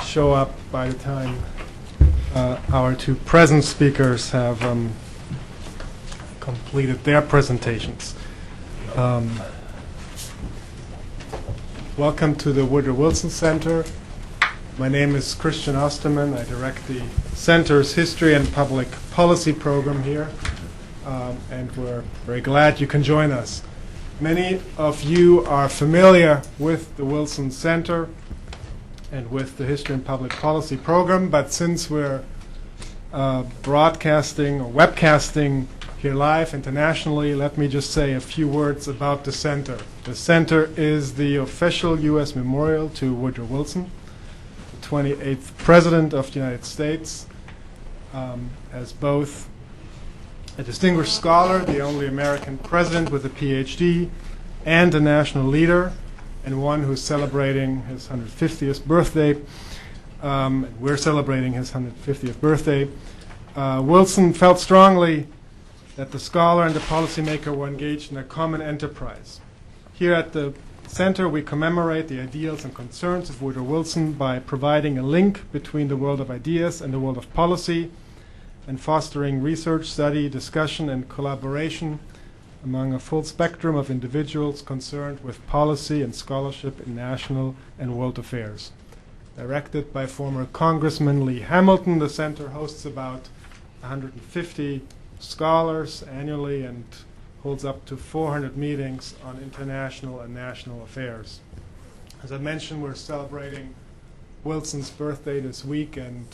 show up by the time our two present speakers have completed their presentations. Welcome to the Woodrow Wilson Center. My name is Christian Osterman. I direct the Center's History and Public Policy program here, and we're very glad you can join us. Many of you are familiar with the Wilson Center and with the History and Public Policy program, but since we're broadcasting or webcasting here live internationally, let me just say a few words about the Center. The Center is the official U.S. memorial to Woodrow Wilson, the 28th President of the United States, as both a distinguished scholar, the only American president with a PhD, and a national leader, and one who's celebrating his 150th birthday. We're celebrating his 150th birthday. Wilson felt strongly that the scholar and the policymaker were engaged in a common enterprise. Here at the Center, we commemorate the ideals and concerns of Woodrow Wilson by providing a link between the world of ideas and the world of policy, and fostering research, study, discussion, and collaboration among a full spectrum of individuals concerned with policy and scholarship in national and world affairs. Directed by former Congressman Lee Hamilton, the Center hosts about 150 scholars annually and holds up to 400 meetings on international and national affairs. As I mentioned, we're celebrating Wilson's birthday this week, and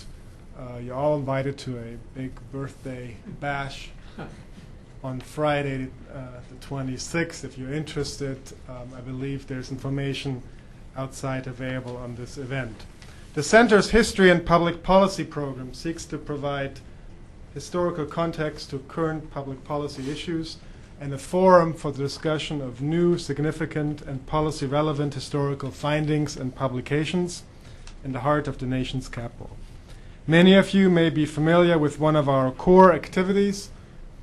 you're all invited to a big birthday bash on Friday, the 26th. If you're interested, I believe there's information outside available on this event. The Center's History and Public Policy program seeks to provide historical context to current public policy issues and a forum for the discussion of new, significant, and policy-relevant historical findings and publications in the heart of the nation's capital. Many of you may be familiar with one of our core activities,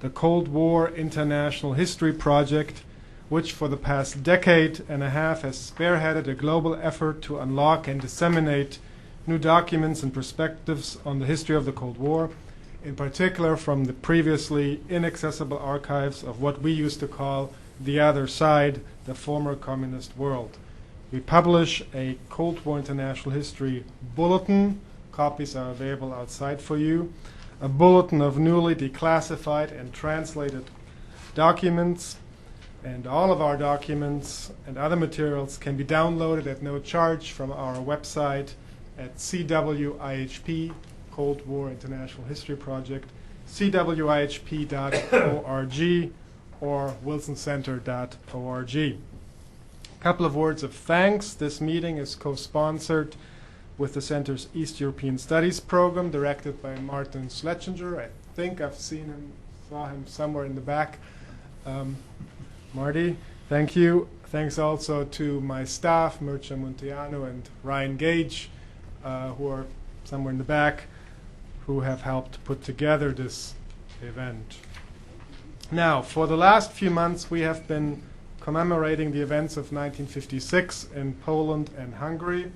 the Cold War International History Project, which for the past decade and a half has spearheaded a global effort to unlock and disseminate new documents and perspectives on the history of the Cold War, in particular from the previously inaccessible archives of what we used to call the other side, the former communist world. We publish a Cold War International History bulletin. Copies are available outside for you. A bulletin of newly declassified and translated documents, and all of our documents and other materials can be downloaded at no charge from our website at CWIHP, Cold War International History Project, cwihp.org or wilsoncenter.org. A couple of words of thanks. This meeting is co-sponsored with the Center's East European Studies program, directed by Martin Schlesinger. I think I've saw him somewhere in the back. Marty, thank you. Thanks also to my staff, Mircea Munteanu and Ryan Gage, who are somewhere in the back, who have helped put together this event. Now, for the last few months, we have been commemorating the events of 1956 in Poland and Hungary.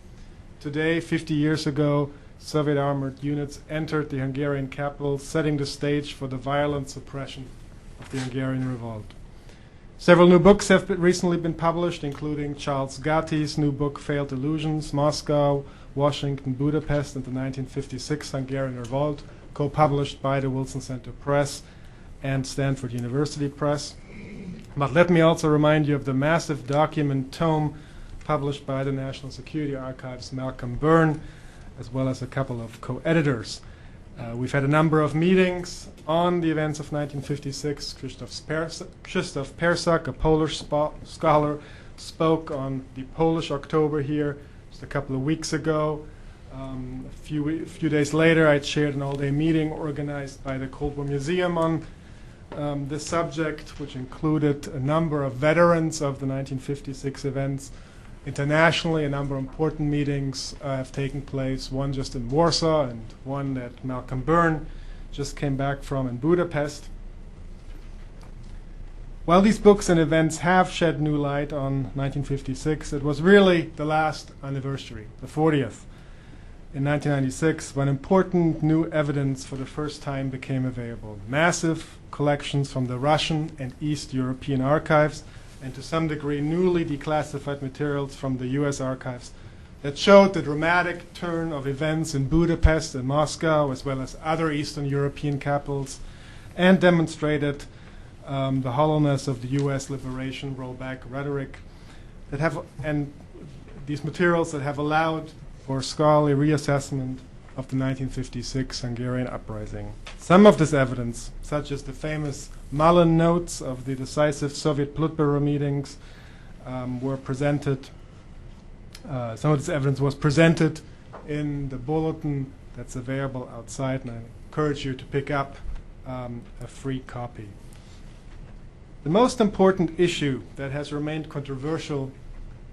Today, 50 years ago, Soviet armored units entered the Hungarian capital, setting the stage for the violent suppression of the Hungarian revolt. Several new books have recently been published, including Charles Gatti's new book, Failed Illusions, Moscow, Washington, Budapest, and the 1956 Hungarian Revolt, co-published by the Wilson Center Press and Stanford University Press. But let me also remind you of the massive document tome published by the National Security Archives' Malcolm Byrne, as well as a couple of co-editors. We've had a number of meetings on the events of 1956. Krzysztof Persak, a Polish scholar, spoke on the Polish October here just a couple of weeks ago. A few days later, I chaired an all-day meeting organized by the Cold War Museum on this subject, which included a number of veterans of the 1956 events. Internationally, a number of important meetings have taken place, one just in Warsaw and one that Malcolm Byrne just came back from in Budapest. While these books and events have shed new light on 1956, it was really the last anniversary, the 40th, in 1996, when important new evidence for the first time became available. Massive collections from the Russian and East European archives, and to some degree newly declassified materials from the US archives that showed the dramatic turn of events in Budapest and Moscow, as well as other Eastern European capitals, and demonstrated the hollowness of the US liberation rollback rhetoric that have, and these materials that have allowed for scholarly reassessment of the 1956 Hungarian uprising. Some of this evidence, such as the famous Mullen notes of the decisive Soviet Politburo meetings, were presented. Some of this evidence was presented in the bulletin that's available outside, and I encourage you to pick up a free copy. The most important issue that has remained controversial,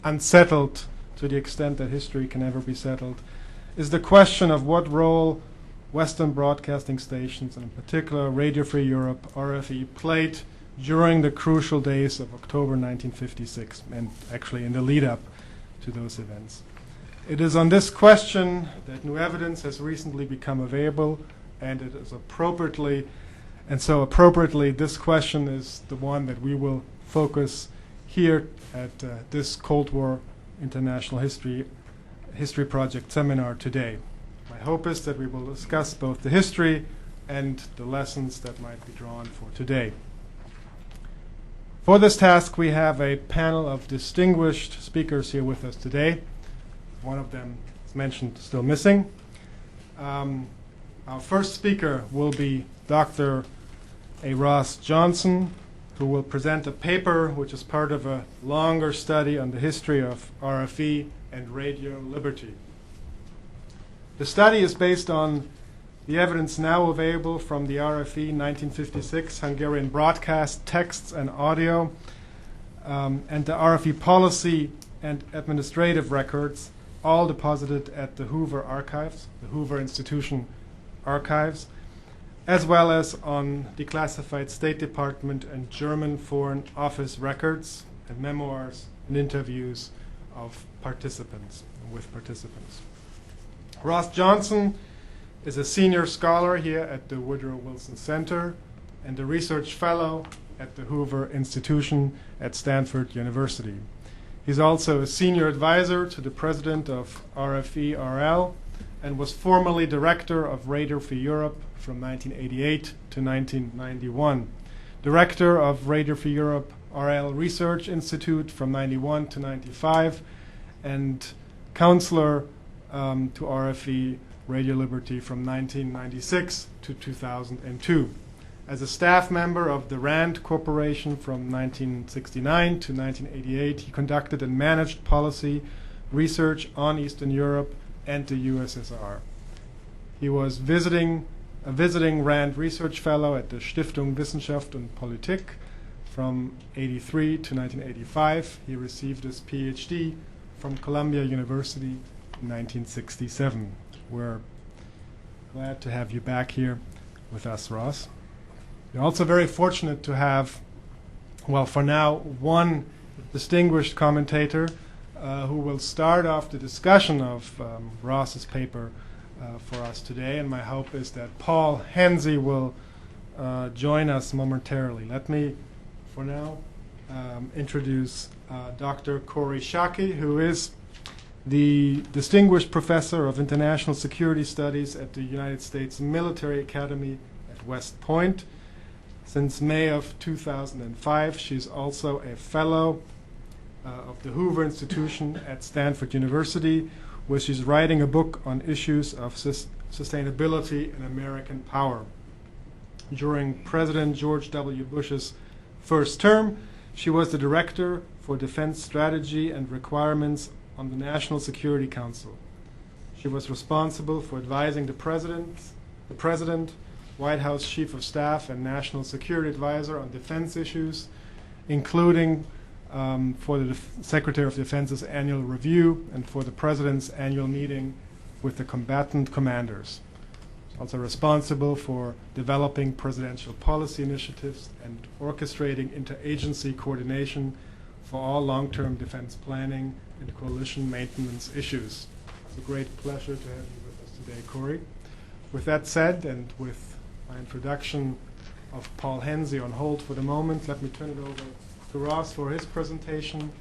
unsettled to the extent that history can ever be settled, is the question of what role Western broadcasting stations, and in particular Radio Free Europe, RFE, played during the crucial days of October 1956, and actually in the lead-up to those events. It is on this question that new evidence has recently become available, and it is appropriately, this question is the one that we will focus here at this Cold War International History Project seminar today. My hope is that we will discuss both the history and the lessons that might be drawn for today. For this task, we have a panel of distinguished speakers here with us today. One of them, as mentioned, still missing. Our first speaker will be Dr. Ross Johnson, who will present a paper which is part of a longer study on the history of RFE and Radio Liberty. The study is based on the evidence now available from the RFE 1956 Hungarian broadcast texts and audio, and the RFE policy and administrative records, all deposited at the Hoover Archives, the Hoover Institution Archives, as well as on declassified State Department and German Foreign Office records and memoirs and interviews of participants, with participants. Ross Johnson is a senior scholar here at the Woodrow Wilson Center and a research fellow at the Hoover Institution at Stanford University. He's also a senior advisor to the president of RFE-RL and was formerly director of Radio Free Europe from 1988 to 1991, director of Radio Free Europe RL Research Institute from 91 to 95, and counselor to RFE Radio Liberty from 1996 to 2002. As a staff member of the RAND Corporation from 1969 to 1988, he conducted and managed policy research on Eastern Europe and the USSR. He was a visiting RAND research fellow at the Stiftung Wissenschaft und Politik from 1983 to 1985. He received his PhD from Columbia University in 1967. We're glad to have you back here with us, Ross. We're also very fortunate to have, well, for now, one distinguished commentator who will start off the discussion of Ross's paper for us today, and my hope is that Paul Henzy will join us momentarily. Let me, for now, introduce Dr. Corey Shaki, who is the Distinguished Professor of International Security Studies at the United States Military Academy at West Point. Since May of 2005, she's also a fellow of the Hoover Institution at Stanford University, where she's writing a book on issues of sustainability and American power. During President George W. Bush's first term, she was the director for defense strategy and requirements on the National Security Council. She was responsible for advising the President, White House Chief of Staff, and National Security Advisor on defense issues, including for the Secretary of Defense's annual review and for the President's annual meeting with the combatant commanders. also responsible for developing presidential policy initiatives and orchestrating interagency coordination for all long-term defense planning and coalition maintenance issues. It's a great pleasure to have you with us today, Corey. With that said, and with my introduction of Paul Henzy on hold for the moment, let me turn it over to Ross for his presentation.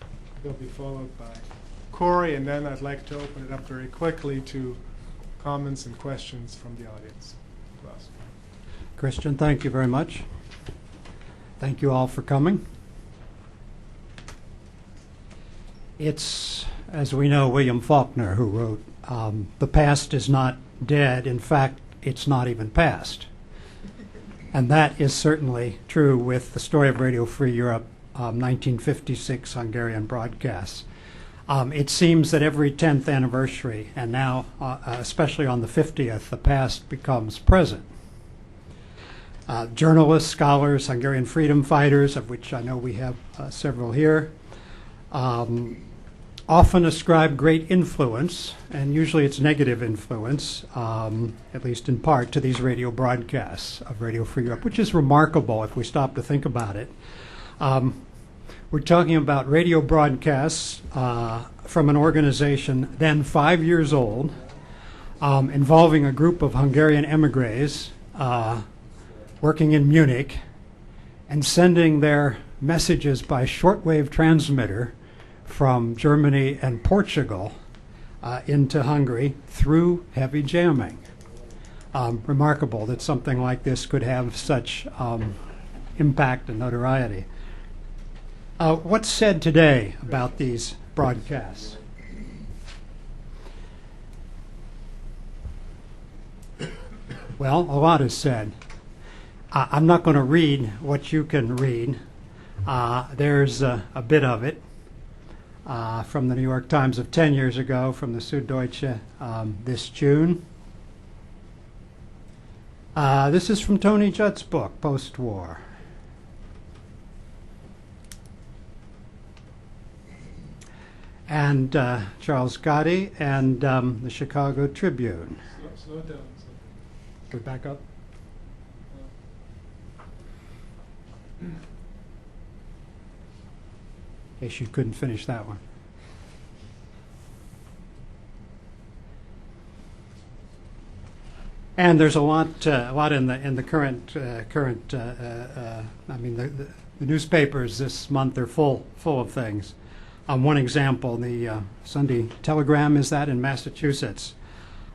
He'll be followed by Corey, and then I'd like to open it up very quickly to comments and questions from the audience. Ross. Christian, thank you very much. Thank you all for coming. It's, as we know, William Faulkner who wrote, "The past is not dead. In fact, it's not even past." And that is certainly true with the story of Radio Free Europe, 1956 Hungarian broadcasts. It seems that every 10th anniversary, and now especially on the 50th, the past becomes present. Journalists, scholars, Hungarian freedom fighters, of which I know we have several here, often ascribe great influence, and usually it's negative influence, at least in part, to these radio broadcasts of Radio Free Europe, which is remarkable if we stop to think about it. We're talking about radio broadcasts from an organization then 5 years old, involving a group of Hungarian emigres working in Munich and sending their messages by shortwave transmitter from Germany and Portugal into Hungary through heavy jamming. Remarkable that something like this could have such impact and notoriety. What's said today about these broadcasts? Well, a lot is said. I'm not going to read what you can read. There's a bit of it from the New York Times of 10 years ago, from the Süddeutsche this June. This is from Tony Judd's book, Post-War. And Charles Gotti and the Chicago Tribune. Slow down. Go back up. In case you couldn't finish that one. And there's a lot in the current. I mean, the newspapers this month are full of things. One example, the Sunday Telegram, is that in Massachusetts,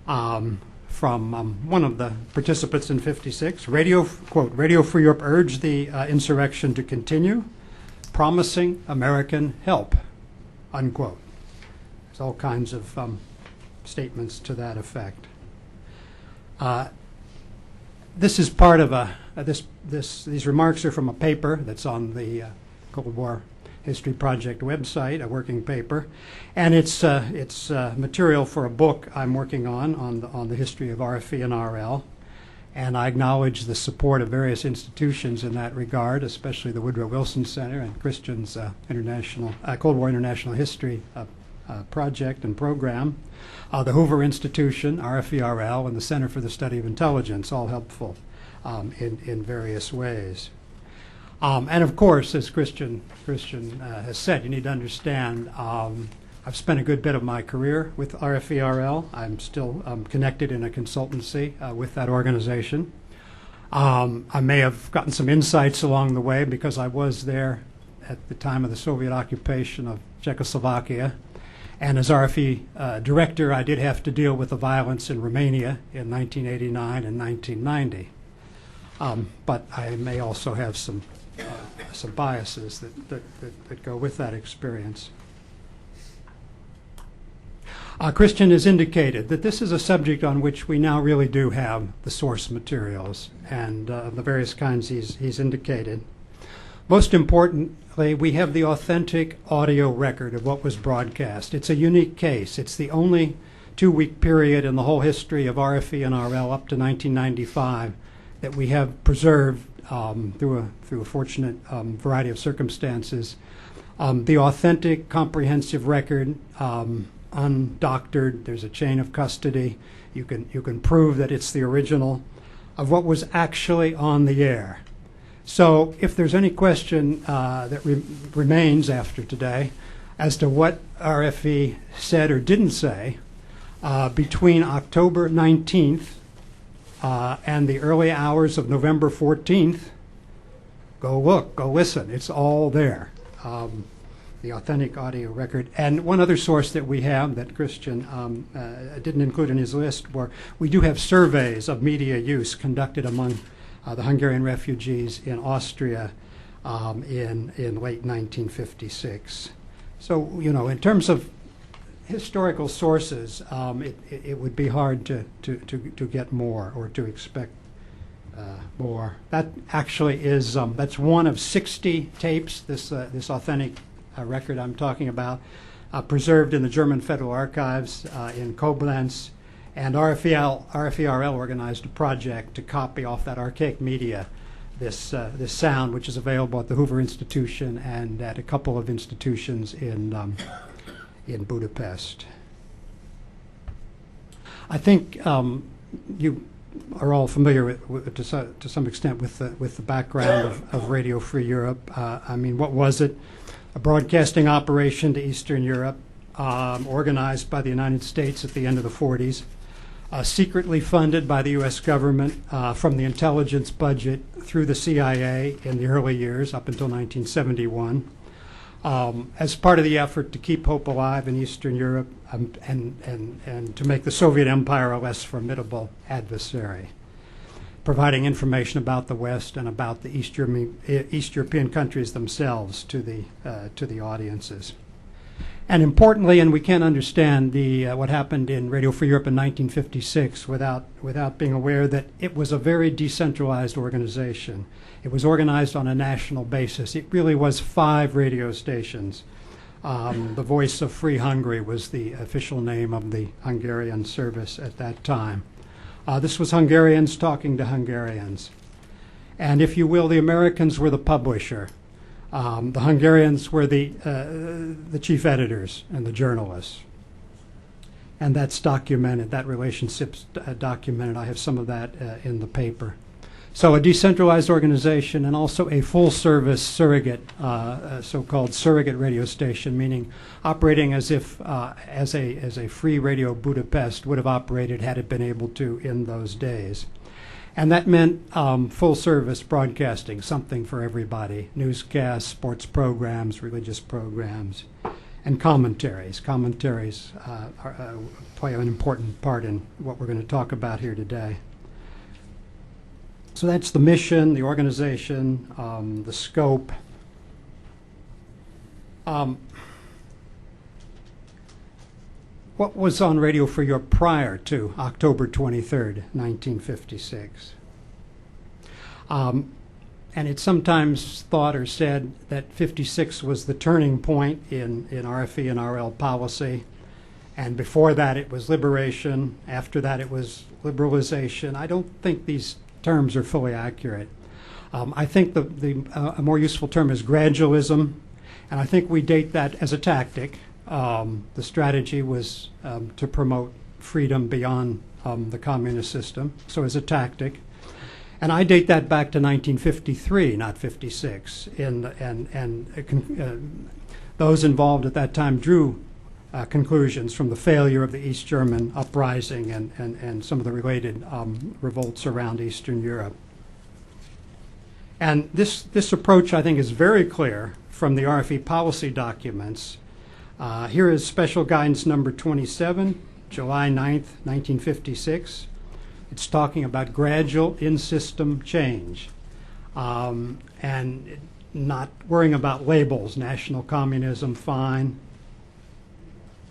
from one of the participants in '56. Quote, Radio Free Europe urged the insurrection to continue, promising American help, unquote. There's all kinds of statements to that effect. This is part of these remarks are from a paper that's on the Cold War History Project website, a working paper, and it's material for a book I'm working on the history of RFE and RL, and I acknowledge the support of various institutions in that regard, especially the Woodrow Wilson Center and Christian's Cold War International History project and program, the Hoover Institution, RFE RL, and the Center for the Study of Intelligence, all helpful in various ways. And of course, as Christian has said, you need to understand, I've spent a good bit of my career with RFE RL. I'm still connected in a consultancy with that organization. I may have gotten some insights along the way because I was there at the time of the Soviet occupation of Czechoslovakia. And as RFE director, I did have to deal with the violence in Romania in 1989 and 1990. But I may also have some biases that go with that experience. Christian has indicated that this is a subject on which we now really do have the source materials and the various kinds he's indicated. Most importantly, we have the authentic audio record of what was broadcast. It's a unique case. It's the only 2-week period in the whole history of RFE and RL up to 1995 that we have preserved through a fortunate variety of circumstances. The authentic, comprehensive record undoctored. There's a chain of custody. You can prove that it's the original of what was actually on the air. So if there's any question that remains after today as to what RFE said or didn't say between October 19th and the early hours of November 14th, go look, go listen. It's all there, the authentic audio record. And one other source that we have that Christian didn't include in his list, where we do have surveys of media use conducted among the Hungarian refugees in Austria in late 1956. So, you know, in terms of historical sources, it would be hard to get more or to expect more. That actually is that's one of 60 tapes. This authentic record I'm talking about, preserved in the German Federal Archives in Koblenz, and RFE-RL organized a project to copy off that archaic media this sound, which is available at the Hoover Institution and at a couple of institutions in Budapest. I think you are all familiar to some extent with the background of Radio Free Europe. I mean, what was it? A broadcasting operation to Eastern Europe, organized by the United States at the end of the 40s, secretly funded by the U.S. government from the intelligence budget through the CIA in the early years up until 1971. As part of the effort to keep hope alive in Eastern Europe and to make the Soviet Empire a less formidable adversary, providing information about the West and about the East European countries themselves to the audiences. And importantly, and we can't understand what happened in Radio Free Europe in 1956 without being aware that it was a very decentralized organization. It was organized on a national basis. It really was 5 radio stations. The Voice of Free Hungary was the official name of the Hungarian service at that time. This was Hungarians talking to Hungarians. And if you will, the Americans were the publisher. The Hungarians were the chief editors and the journalists. And that's documented, that relationship's documented. I have some of that in the paper. So a decentralized organization and also a full-service surrogate, so-called surrogate radio station, meaning operating as if as a free Radio Budapest would have operated had it been able to in those days. And that meant full-service broadcasting, something for everybody, newscasts, sports programs, religious programs, and commentaries. Commentaries play an important part in what we're going to talk about here today. So that's the mission, the organization, the scope. What was on Radio Free Europe prior to October 23rd, 1956? And it's sometimes thought or said that 56 was the turning point in RFE and RL policy. And before that it was liberation. After that it was liberalization. I don't think these terms are fully accurate. I think a more useful term is gradualism. And I think we date that as a tactic. The strategy was to promote freedom beyond the communist system, so as a tactic. And I date that back to 1953, not 56. Those involved at that time drew conclusions from the failure of the East German uprising and some of the related revolts around Eastern Europe. And this approach, I think, is very clear from the RFE policy documents. Here is Special Guidance Number 27, July 9th, 1956. It's talking about gradual in-system change and not worrying about labels. National communism, fine.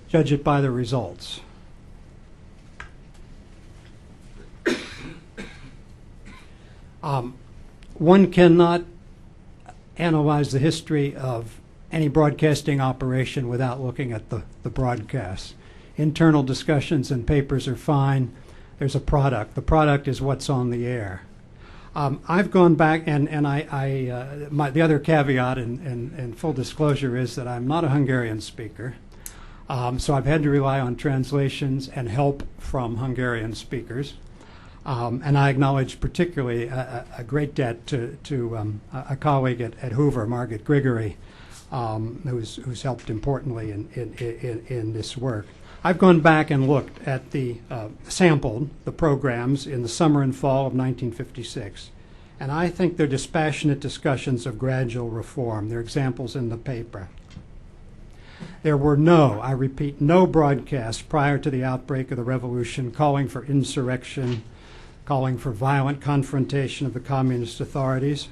Judge it by the results. One cannot analyze the history of any broadcasting operation without looking at the broadcasts. Internal discussions and papers are fine. There's a product. The product is what's on the air. I've gone back, and the other caveat and full disclosure is that I'm not a Hungarian speaker. So I've had to rely on translations and help from Hungarian speakers. And I acknowledge particularly a great debt to a colleague at Hoover, Margaret Grigory, who's helped importantly in this work. I've gone back and looked at sampled the programs in the summer and fall of 1956. And I think they're dispassionate discussions of gradual reform. They're examples in the paper. There were I repeat, no broadcasts prior to the outbreak of the revolution calling for insurrection, calling for violent confrontation of the communist authorities,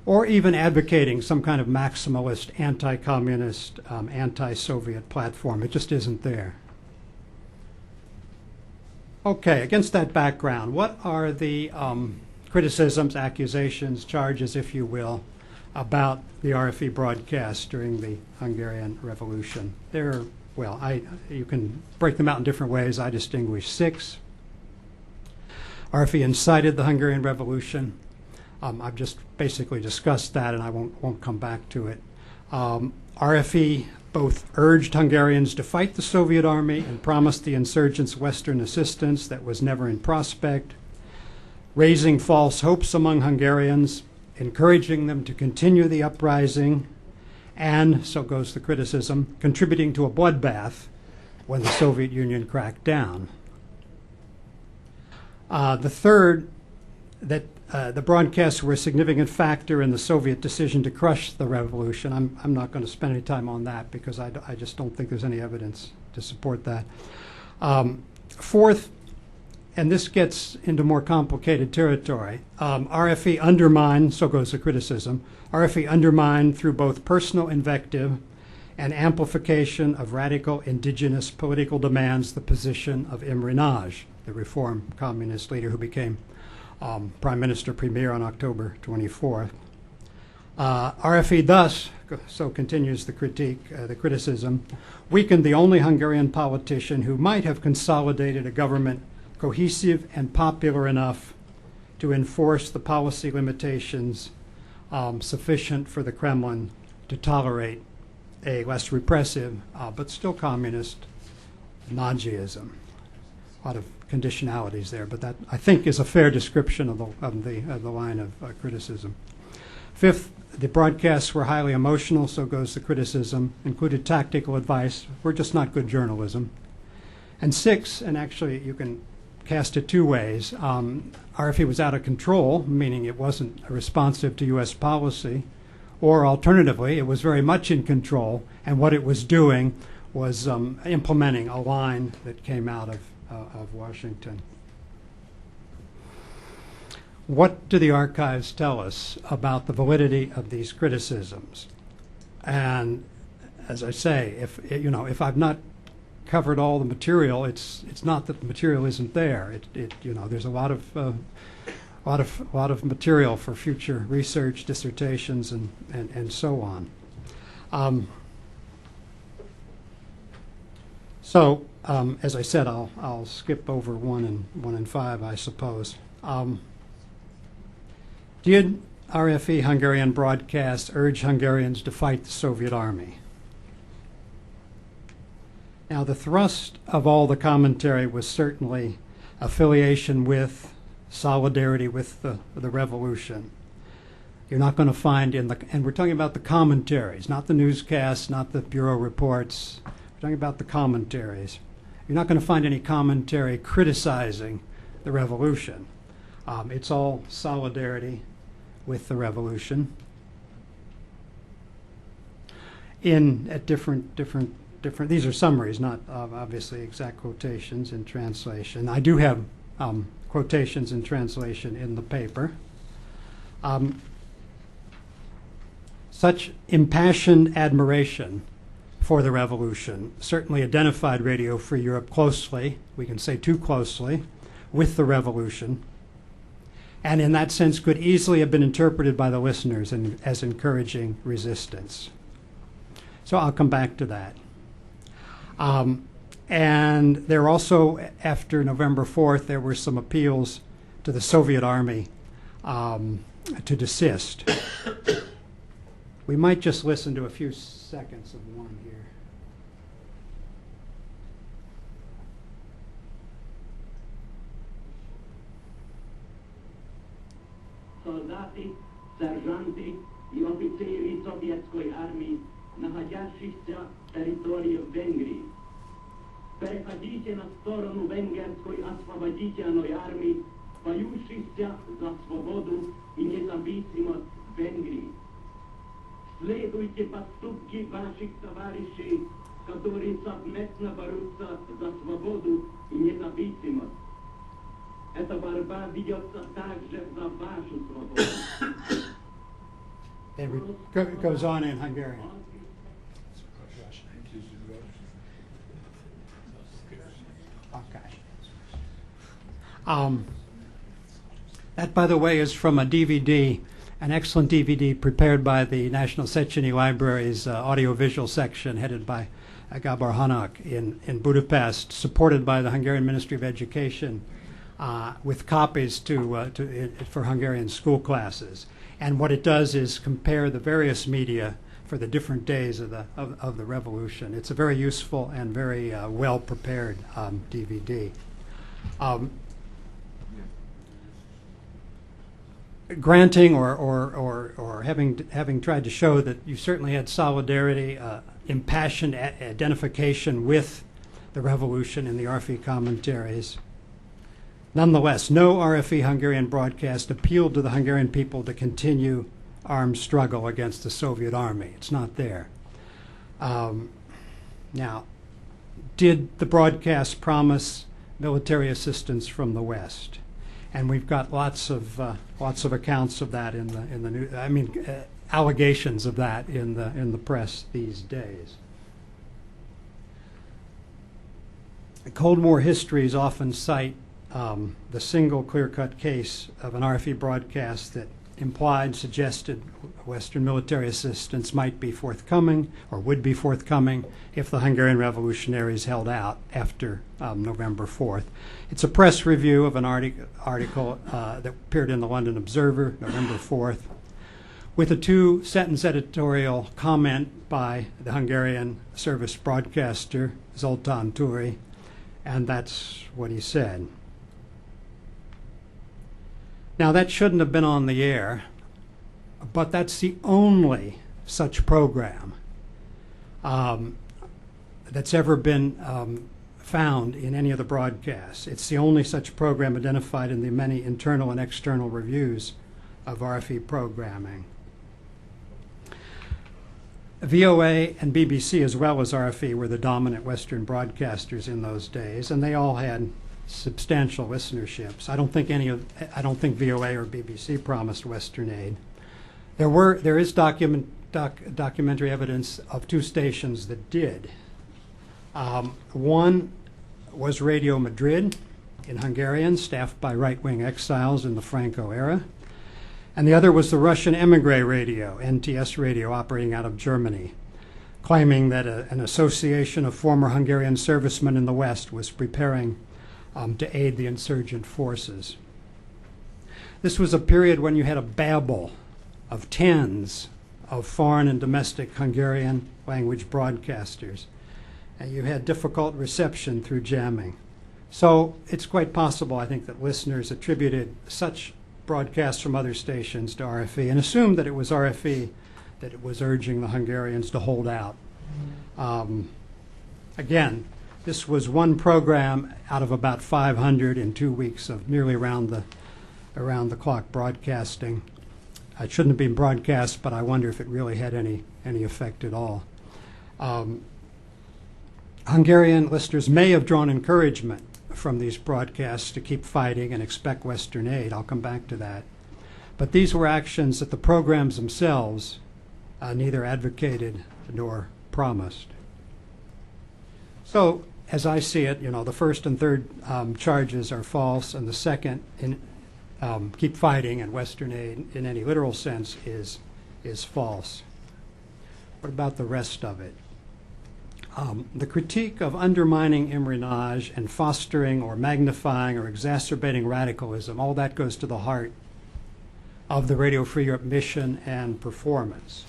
or even advocating some kind of maximalist, anti-communist, anti-Soviet platform. It just isn't there. Okay, against that background, what are the criticisms, accusations, charges, if you will, about the RFE broadcast during the Hungarian Revolution? You can break them out in different ways. I distinguish 6. RFE incited the Hungarian Revolution. I've just basically discussed that, and I won't come back to it. RFE both urged Hungarians to fight the Soviet army and promised the insurgents Western assistance that was never in prospect, raising false hopes among Hungarians, encouraging them to continue the uprising, and, so goes the criticism, contributing to a bloodbath when the Soviet Union cracked down. The third, that the broadcasts were a significant factor in the Soviet decision to crush the revolution. I'm not going to spend any time on that because I just don't think there's any evidence to support that. Fourth, and this gets into more complicated territory, RFE undermined, so goes the criticism, RFE undermined through both personal invective and amplification of radical indigenous political demands the position of Imre Nagy, the reform communist leader who became Prime Minister Premier on October 24th. RFE thus, so continues the criticism, weakened the only Hungarian politician who might have consolidated a government cohesive and popular enough to enforce the policy limitations sufficient for the Kremlin to tolerate a less repressive but still communist Nazism. A lot of conditionalities there, but that I think is a fair description of the line of criticism. Fifth, the broadcasts were highly emotional, so goes the criticism, included tactical advice, were just not good journalism. And 6, and actually you can cast it 2 ways, RFE was out of control, meaning it wasn't responsive to U.S. policy, or alternatively, it was very much in control, and what it was doing was implementing a line that came out of Washington. What do the archives tell us about the validity of these criticisms? And as I say, if I've not covered all the material, it's not that the material isn't there. There's a lot of material for future research, dissertations, and so on. As I said, I'll skip over 1 and 5, I suppose. Did RFE Hungarian broadcast urge Hungarians to fight the Soviet army? Now, the thrust of all the commentary was certainly affiliation with, solidarity with the revolution. You're not going to find and we're talking about the commentaries, not the newscasts, not the bureau reports. We're talking about the commentaries. You're not going to find any commentary criticizing the revolution. It's all solidarity with the revolution. At different. These are summaries, not obviously exact quotations in translation. I do have quotations in translation in the paper. Such impassioned admiration for the revolution certainly identified Radio Free Europe closely, we can say too closely, with the revolution, and in that sense could easily have been interpreted by the listeners as encouraging resistance. So I'll come back to that. And there also, after November 4th, there were some appeals to the Soviet army to desist. We might just listen to a few seconds of one here. soldati, sergeanti i oficeri sovietskoj armii, naходящихся в территории Венгрии. Переходите на сторону венгерской освободительной армии, боющихся за свободу и независимость Венгрии. Следуйте поступки ваших товарищей, которые совместно борются за свободу и независимость. Эта борьба ведется также за вашу свободу. It goes on in Hungarian. Okay. That, by the way, is from a DVD, an excellent DVD prepared by the National Széchenyi Library's audiovisual section, headed by Gabor Hanak in Budapest, supported by the Hungarian Ministry of Education, with copies for Hungarian school classes. And what it does is compare the various media for the different days of the revolution. It's a very useful and very well prepared DVD. Granting or having tried to show that you certainly had solidarity, impassioned identification with the revolution in the RFE commentaries. Nonetheless, no RFE Hungarian broadcast appealed to the Hungarian people to continue armed struggle against the Soviet army. It's not there. Now, did the broadcast promise military assistance from the West? And we've got lots of accounts of that in the news. I mean, allegations of that in the press these days. Cold War histories often cite the single clear-cut case of an RFE broadcast that implied, suggested Western military assistance might be forthcoming or would be forthcoming if the Hungarian revolutionaries held out after November 4th. It's a press review of an article that appeared in the London Observer, November 4th, with a two-sentence editorial comment by the Hungarian service broadcaster, Zoltán Turi, and that's what he said. Now, that shouldn't have been on the air, but that's the only such program that's ever been found in any of the broadcasts. It's the only such program identified in the many internal and external reviews of RFE programming. VOA and BBC, as well as RFE, were the dominant Western broadcasters in those days, and they all had substantial listenerships. I don't think VOA or BBC promised Western aid. There is documentary evidence of two stations that did. One was Radio Madrid in Hungarian, staffed by right-wing exiles in the Franco era, and the other was the Russian Emigre Radio, NTS Radio, operating out of Germany, claiming that an association of former Hungarian servicemen in the West was preparing to aid the insurgent forces. This was a period when you had a babel of tens of foreign and domestic Hungarian language broadcasters, and you had difficult reception through jamming. So it's quite possible, I think, that listeners attributed such broadcasts from other stations to RFE and assumed that it was RFE that it was urging the Hungarians to hold out. Again, this was one program out of about 500 in 2 weeks of nearly around the clock broadcasting. It shouldn't have been broadcast, but I wonder if it really had any effect at all. Hungarian listeners may have drawn encouragement from these broadcasts to keep fighting and expect Western aid. I'll come back to that. But these were actions that the programs themselves neither advocated nor promised. So, as I see it, the first and third charges are false, and the second, keep fighting and Western aid in any literal sense, is false. What about the rest of it? The critique of undermining Imrenage and fostering or magnifying or exacerbating radicalism, all that goes to the heart of the Radio Free Europe mission and performance.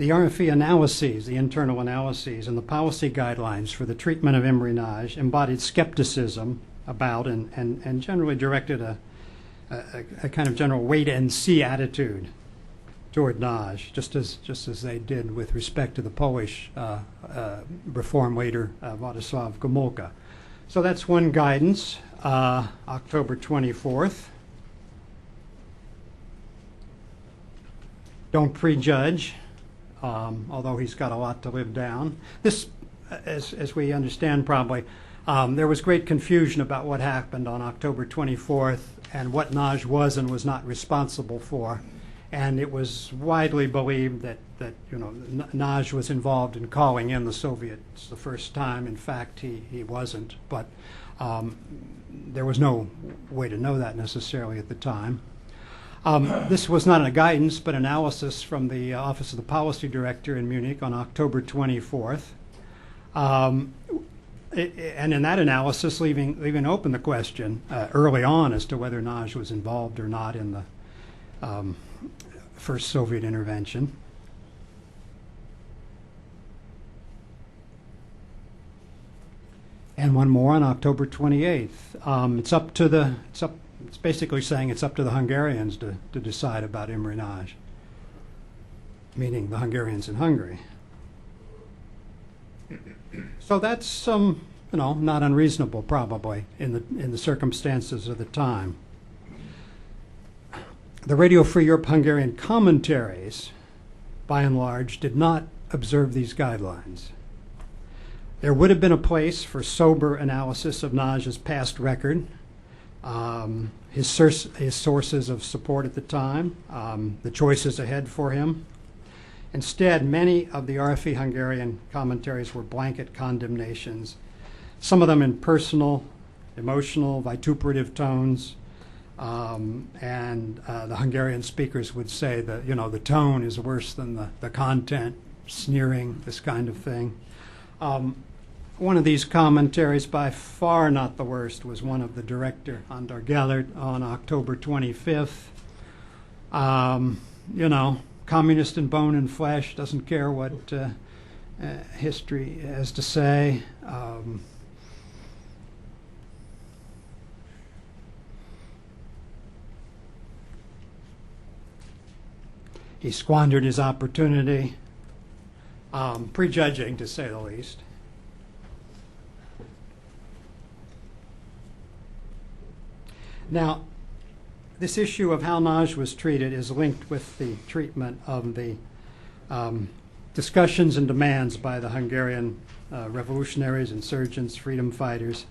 The RFE analyses, the internal analyses, and the policy guidelines for the treatment of embryonage embodied skepticism about and generally directed a kind of general wait-and-see attitude toward nage, just as they did with respect to the Polish reform leader Władysław Gomulka. So that's one guidance, October 24th. Don't prejudge, although he's got a lot to live down. This, as we understand probably, there was great confusion about what happened on October 24th and what nage was and was not responsible for. And it was widely believed that nage was involved in calling in the Soviets the first time. In fact, he wasn't, but there was no way to know that necessarily at the time. This was not a guidance, but analysis from the Office of the Policy Director in Munich on October 24th. And in that analysis, leaving open the question early on as to whether nage was involved or not in the first Soviet intervention. And one more on October 28th. It's basically saying it's up to the Hungarians to decide about embryonage, meaning the Hungarians in Hungary. So that's not unreasonable probably in the circumstances of the time. The Radio Free Europe Hungarian commentaries, by and large, did not observe these guidelines. There would have been a place for sober analysis of nage's past record, his sources of support at the time, the choices ahead for him. Instead, many of the RFE Hungarian commentaries were blanket condemnations, some of them in personal, emotional, vituperative tones. And the Hungarian speakers would say that, the tone is worse than the content, sneering, this kind of thing. One of these commentaries, by far not the worst, was one of the director, Andor Gellert, on October 25th. Communist in bone and flesh, doesn't care what history has to say. He squandered his opportunity, prejudging, to say the least. Now, this issue of how nage was treated is linked with the treatment of the discussions and demands by the Hungarian revolutionaries, insurgents, freedom fighters.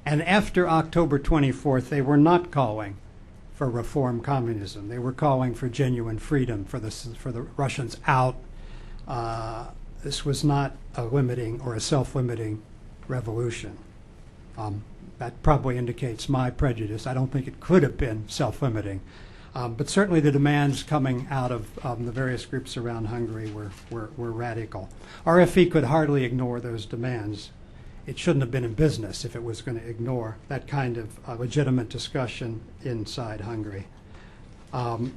And after October 24th, they were not calling for reform communism. They were calling for genuine freedom, for the Russians out. This was not a limiting or a self-limiting revolution. That probably indicates my prejudice. I don't think it could have been self-limiting. But certainly the demands coming out of the various groups around Hungary were radical. RFE could hardly ignore those demands. It shouldn't have been in business if it was going to ignore that kind of legitimate discussion inside Hungary.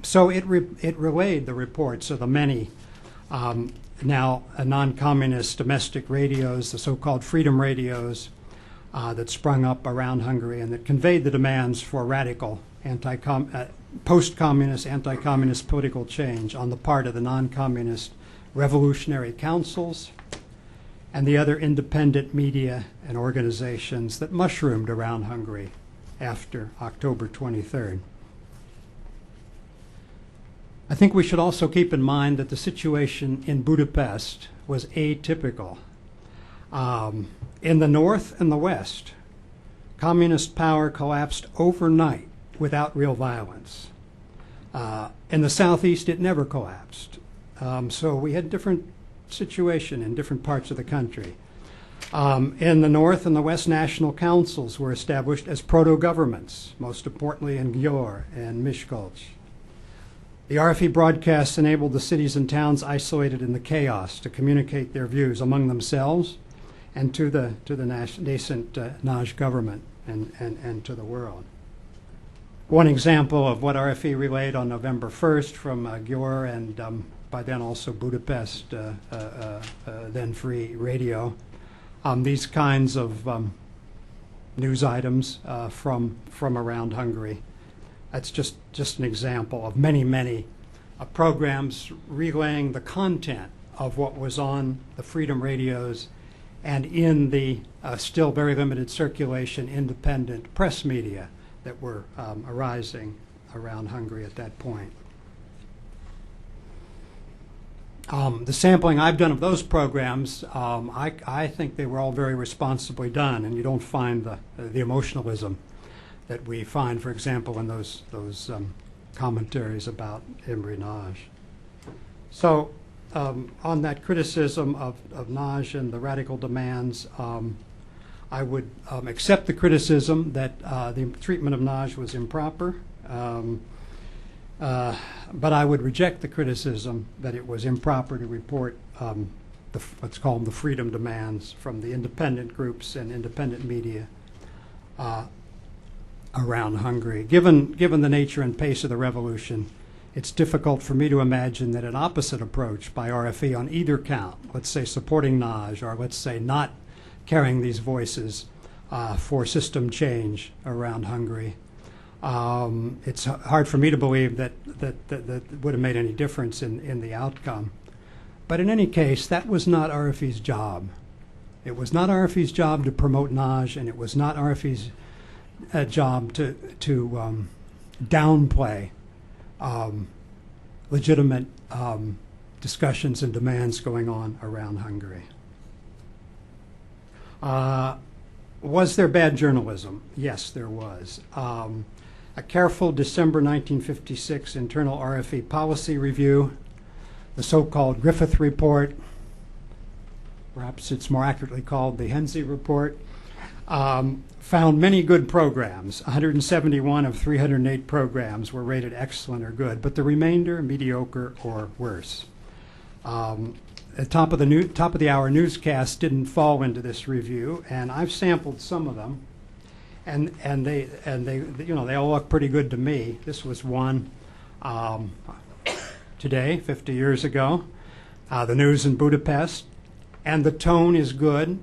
So it relayed the reports of the many now non-communist domestic radios, the so-called freedom radios, that sprung up around Hungary and that conveyed the demands for radical post-communist, anti-communist political change on the part of the non-communist revolutionary councils and the other independent media and organizations that mushroomed around Hungary after October 23rd. I think we should also keep in mind that the situation in Budapest was atypical. In the North and the West, communist power collapsed overnight without real violence. In the Southeast, it never collapsed. So we had different situation in different parts of the country. In the North and the West, national councils were established as proto-governments, most importantly in Győr and Miskolc. The RFE broadcasts enabled the cities and towns isolated in the chaos to communicate their views among themselves and to the nascent nage government and to the world. One example of what RFE relayed on November 1st from Győr and by then also Budapest, then Free Radio. These kinds of news items from around Hungary. That's just an example of many programs relaying the content of what was on the Freedom radios and in the still very limited circulation independent press media that were arising around Hungary at that point. The sampling I've done of those programs, I think they were all very responsibly done, and you don't find the emotionalism that we find, for example, in those commentaries about Imre Nagy. So on that criticism of Nagy and the radical demands, I would accept the criticism that the treatment of Nagy was improper, but I would reject the criticism that it was improper to report what's called the freedom demands from the independent groups and independent media around Hungary. Given the nature and pace of the revolution, it's difficult for me to imagine that an opposite approach by RFE on either count, let's say supporting Nagy, or let's say not carrying these voices for system change around Hungary, it's hard for me to believe that would have made any difference in the outcome. But in any case, that was not RFE's job. It was not RFE's job to promote Nagy, and it was not RFE's job to downplay legitimate discussions and demands going on around Hungary. Was there bad journalism? Yes, there was. A careful December 1956 internal RFE policy review, the so-called Griffith Report, perhaps it's more accurately called the Henzy Report, found many good programs. 171 of 308 programs were rated excellent or good, but the remainder mediocre or worse. The top of the hour newscast didn't fall into this review, and I've sampled some of them, and they all look pretty good to me. This was one today, 50 years ago, the news in Budapest, and the tone is good.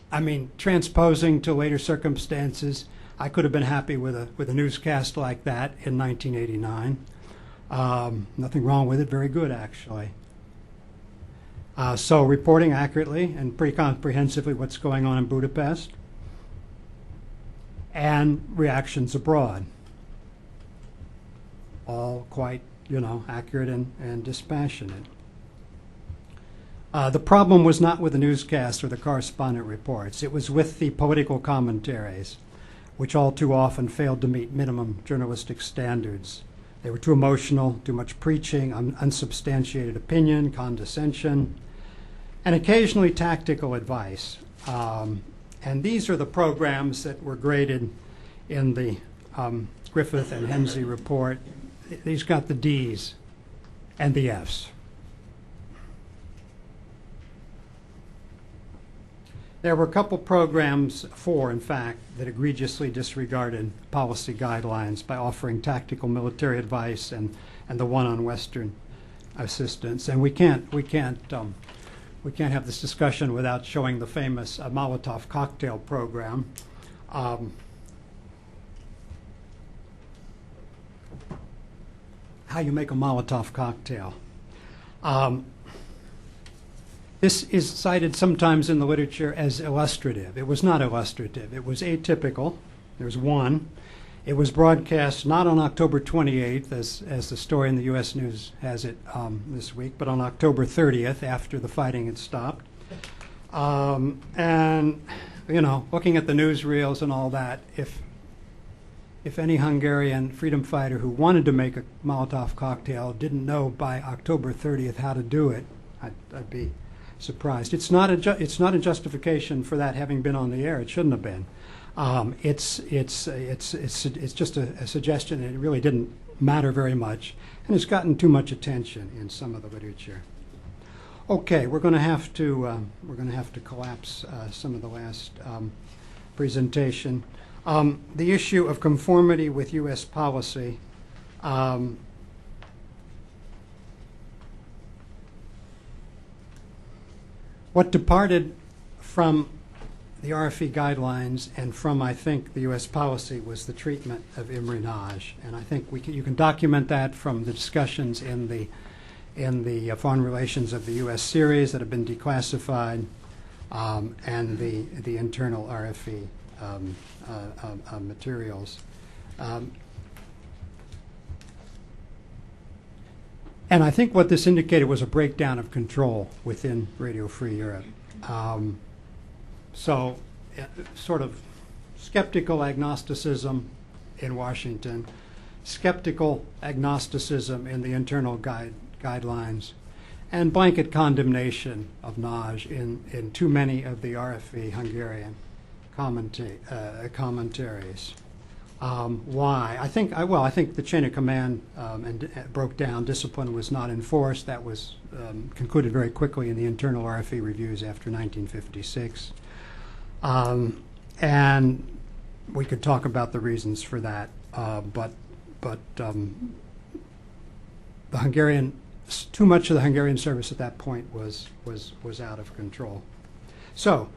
I mean, transposing to later circumstances, I could have been happy with a newscast like that in 1989. Nothing wrong with it, very good actually. So reporting accurately and pretty comprehensively what's going on in Budapest, and reactions abroad. All quite, accurate and dispassionate. The problem was not with the newscast or the correspondent reports. It was with the political commentaries, which all too often failed to meet minimum journalistic standards. They were too emotional, too much preaching, unsubstantiated opinion, condescension, and occasionally tactical advice. And these are the programs that were graded in the Griffith and Henzy report. These got the D's and the F's. There were a couple programs, four in fact, that egregiously disregarded policy guidelines by offering tactical military advice, and the one on Western assistance. And we can't have this discussion without showing the famous Molotov cocktail program. How you make a Molotov cocktail. This is cited sometimes in the literature as illustrative. It was not illustrative. It was atypical. There's one. It was broadcast not on October 28th, as the story in the U.S. News has it this week, but on October 30th, after the fighting had stopped. And, looking at the newsreels and all that, if any Hungarian freedom fighter who wanted to make a Molotov cocktail didn't know by October 30th how to do it, I'd be surprised. It's not a justification for that having been on the air. It shouldn't have been. It's just a suggestion that it really didn't matter very much, and it's gotten too much attention in some of the literature. Okay, we're going to have to collapse some of the last presentation. The issue of conformity with U.S. policy. What departed from the RFE guidelines and from, I think, the U.S. policy was the treatment of Imre Nagy. And I think you can document that from the discussions in the foreign relations of the U.S. series that have been declassified, and the internal RFE materials. And I think what this indicated was a breakdown of control within Radio Free Europe. Sort of skeptical agnosticism in Washington, skeptical agnosticism in the internal guidelines, and blanket condemnation of Nagy in too many of the RFE Hungarian commentaries. Why? I think the chain of command broke down. Discipline was not enforced. That was concluded very quickly in the internal RFE reviews after 1956. And we could talk about the reasons for that, but the Hungarian, too much of the Hungarian service at that point was out of control. So,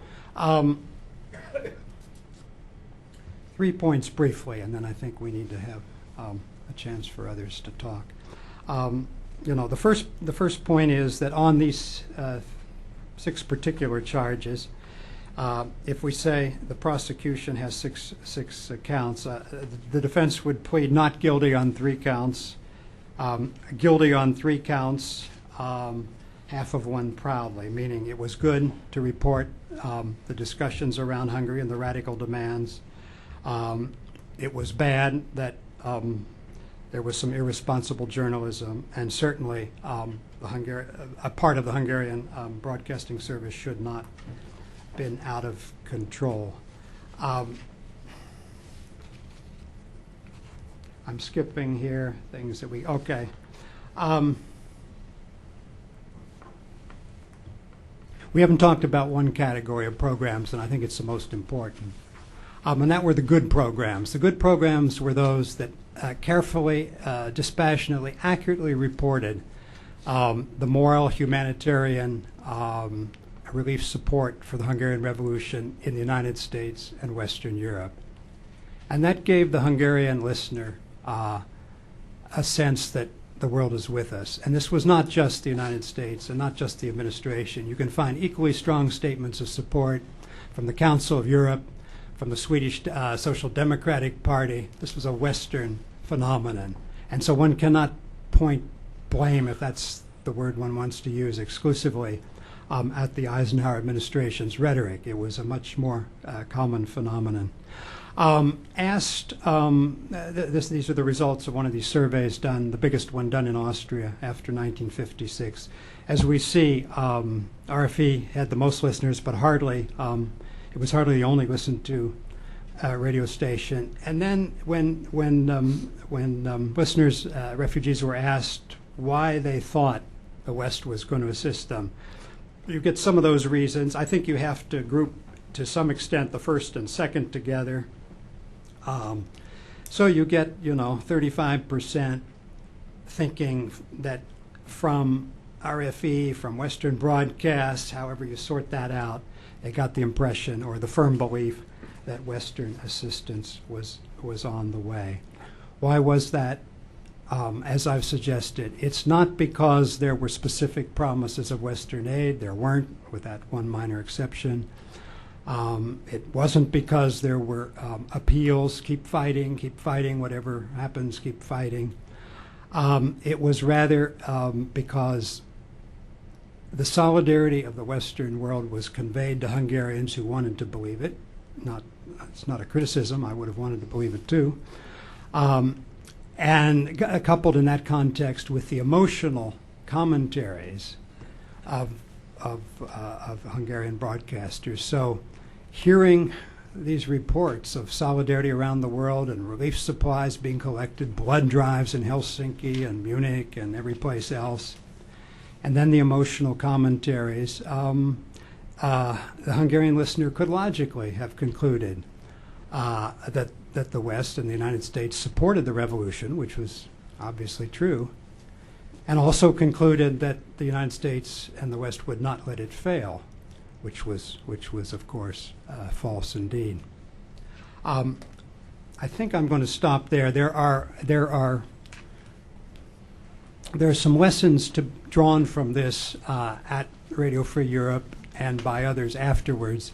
3 points briefly, and then I think we need to have a chance for others to talk. The first point is that on these 6 particular charges, if we say the prosecution has six counts, the defense would plead not guilty on 3 counts, guilty on 3 counts, half of one proudly, meaning it was good to report the discussions around Hungary and the radical demands. It was bad that there was some irresponsible journalism, and certainly a part of the Hungarian broadcasting service should not have been out of control. I'm skipping here things that okay. We haven't talked about one category of programs, and I think it's the most important. And that were the good programs. The good programs were those that carefully, dispassionately, accurately reported the moral, humanitarian relief support for the Hungarian Revolution in the United States and Western Europe. And that gave the Hungarian listener a sense that the world is with us. And this was not just the United States and not just the administration. You can find equally strong statements of support from the Council of Europe, from the Swedish Social Democratic Party. This was a Western phenomenon. And so one cannot point blame, if that's the word one wants to use, exclusively at the Eisenhower administration's rhetoric. It was a much more common phenomenon. These are the results of one of these surveys done, the biggest one done in Austria after 1956. As we see, RFE had the most listeners, but hardly, it was hardly the only listened to radio station. And then when listeners, refugees, were asked why they thought the West was going to assist them, you get some of those reasons. I think you have to group, to some extent, the first and second together. So you get, 35% thinking that from RFE, from Western broadcasts, however you sort that out, they got the impression or the firm belief that Western assistance was on the way. Why was that? As I've suggested, it's not because there were specific promises of Western aid. There weren't, with that one minor exception. It wasn't because there were appeals, keep fighting, whatever happens, keep fighting. It was rather because the solidarity of the Western world was conveyed to Hungarians who wanted to believe it. It's not a criticism. I would have wanted to believe it too. And coupled in that context with the emotional commentaries of Hungarian broadcasters. So hearing these reports of solidarity around the world and relief supplies being collected, blood drives in Helsinki and Munich and every place else, and then the emotional commentaries, the Hungarian listener could logically have concluded that the West and the United States supported the revolution, which was obviously true, and also concluded that the United States and the West would not let it fail. which was of course false indeed. I think I'm going to stop there. There are some lessons drawn from this at Radio Free Europe and by others afterwards,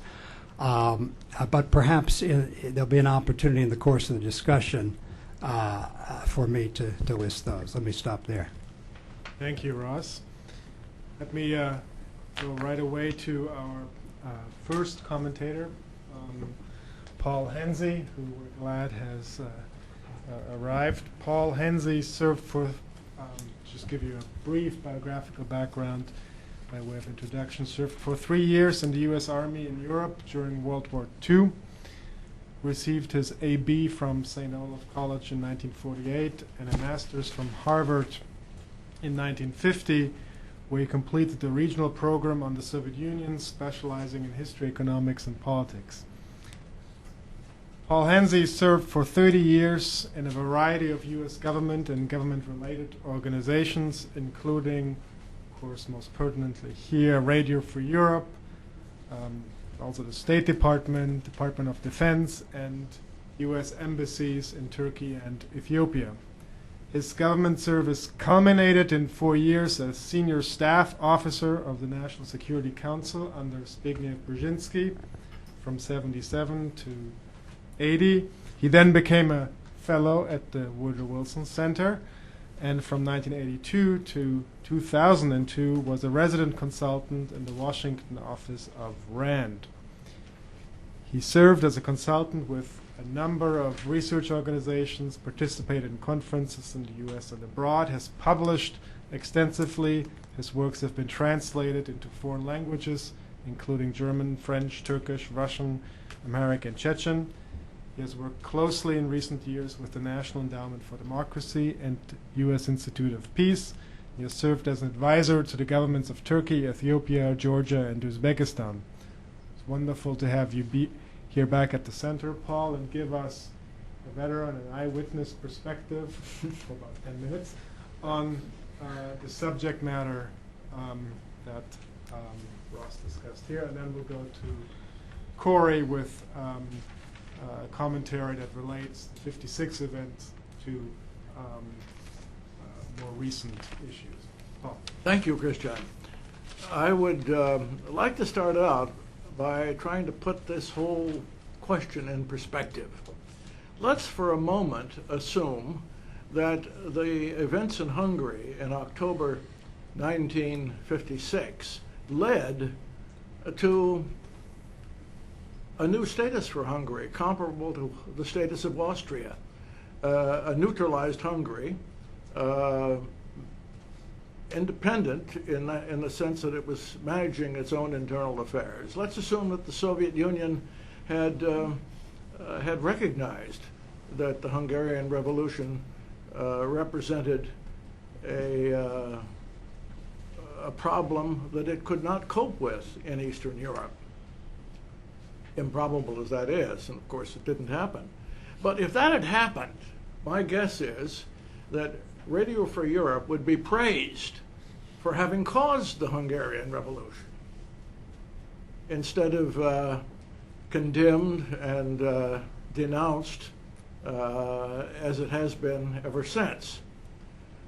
but perhaps there'll be an opportunity in the course of the discussion for me to list those. Let me stop there. Thank you, Ross. Let me go right away to our first commentator, Paul Henzy, who we're glad has arrived. Paul Henzy served for, just give you a brief biographical background by way of introduction, served for 3 years in the U.S. Army in Europe during World War II, received his A.B. from St. Olaf College in 1948 and a master's from Harvard in 1950, where he completed the regional program on the Soviet Union, specializing in history, economics, and politics. Paul Henzy served for 30 years in a variety of U.S. government and government-related organizations, including, of course, most pertinently here, Radio Free Europe, also the State Department, Department of Defense, and U.S. embassies in Turkey and Ethiopia. His government service culminated in 4 years as senior staff officer of the National Security Council under Zbigniew Brzezinski from 1977 to 1980. He then became a fellow at the Woodrow Wilson Center, and from 1982 to 2002 was a resident consultant in the Washington office of RAND. He served as a consultant with a number of research organizations, participated in conferences in the U.S. and abroad, has published extensively. His works have been translated into foreign languages, including German, French, Turkish, Russian, Amharic, and Chechen. He has worked closely in recent years with the National Endowment for Democracy and U.S. Institute of Peace. He has served as an advisor to the governments of Turkey, Ethiopia, Georgia, and Uzbekistan. It's wonderful to have you be here back at the center, Paul, and give us a veteran and eyewitness perspective for about 10 minutes on the subject matter that Ross discussed here. And then we'll go to Corey with commentary that relates the 56 events to more recent issues. Paul. Thank you, Christian. I would like to start out by trying to put this whole question in perspective. Let's for a moment assume that the events in Hungary in October 1956 led to a new status for Hungary, comparable to the status of Austria, a neutralized Hungary, independent in the sense that it was managing its own internal affairs. Let's assume that the Soviet Union had recognized that the Hungarian Revolution represented a problem that it could not cope with in Eastern Europe. Improbable as that is, and of course it didn't happen. But if that had happened, my guess is that Radio Free Europe would be praised for having caused the Hungarian Revolution, instead of condemned and denounced as it has been ever since.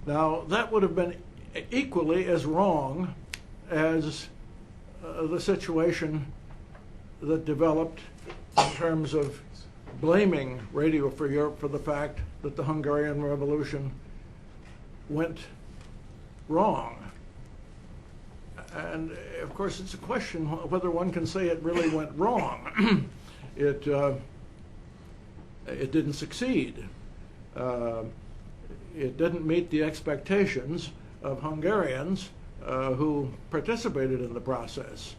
Now, that would have been equally as wrong as the situation that developed in terms of blaming Radio Free Europe for the fact that the Hungarian Revolution went wrong. And of course, it's a question whether one can say it really went wrong. It didn't succeed. It didn't meet the expectations of Hungarians who participated in the process.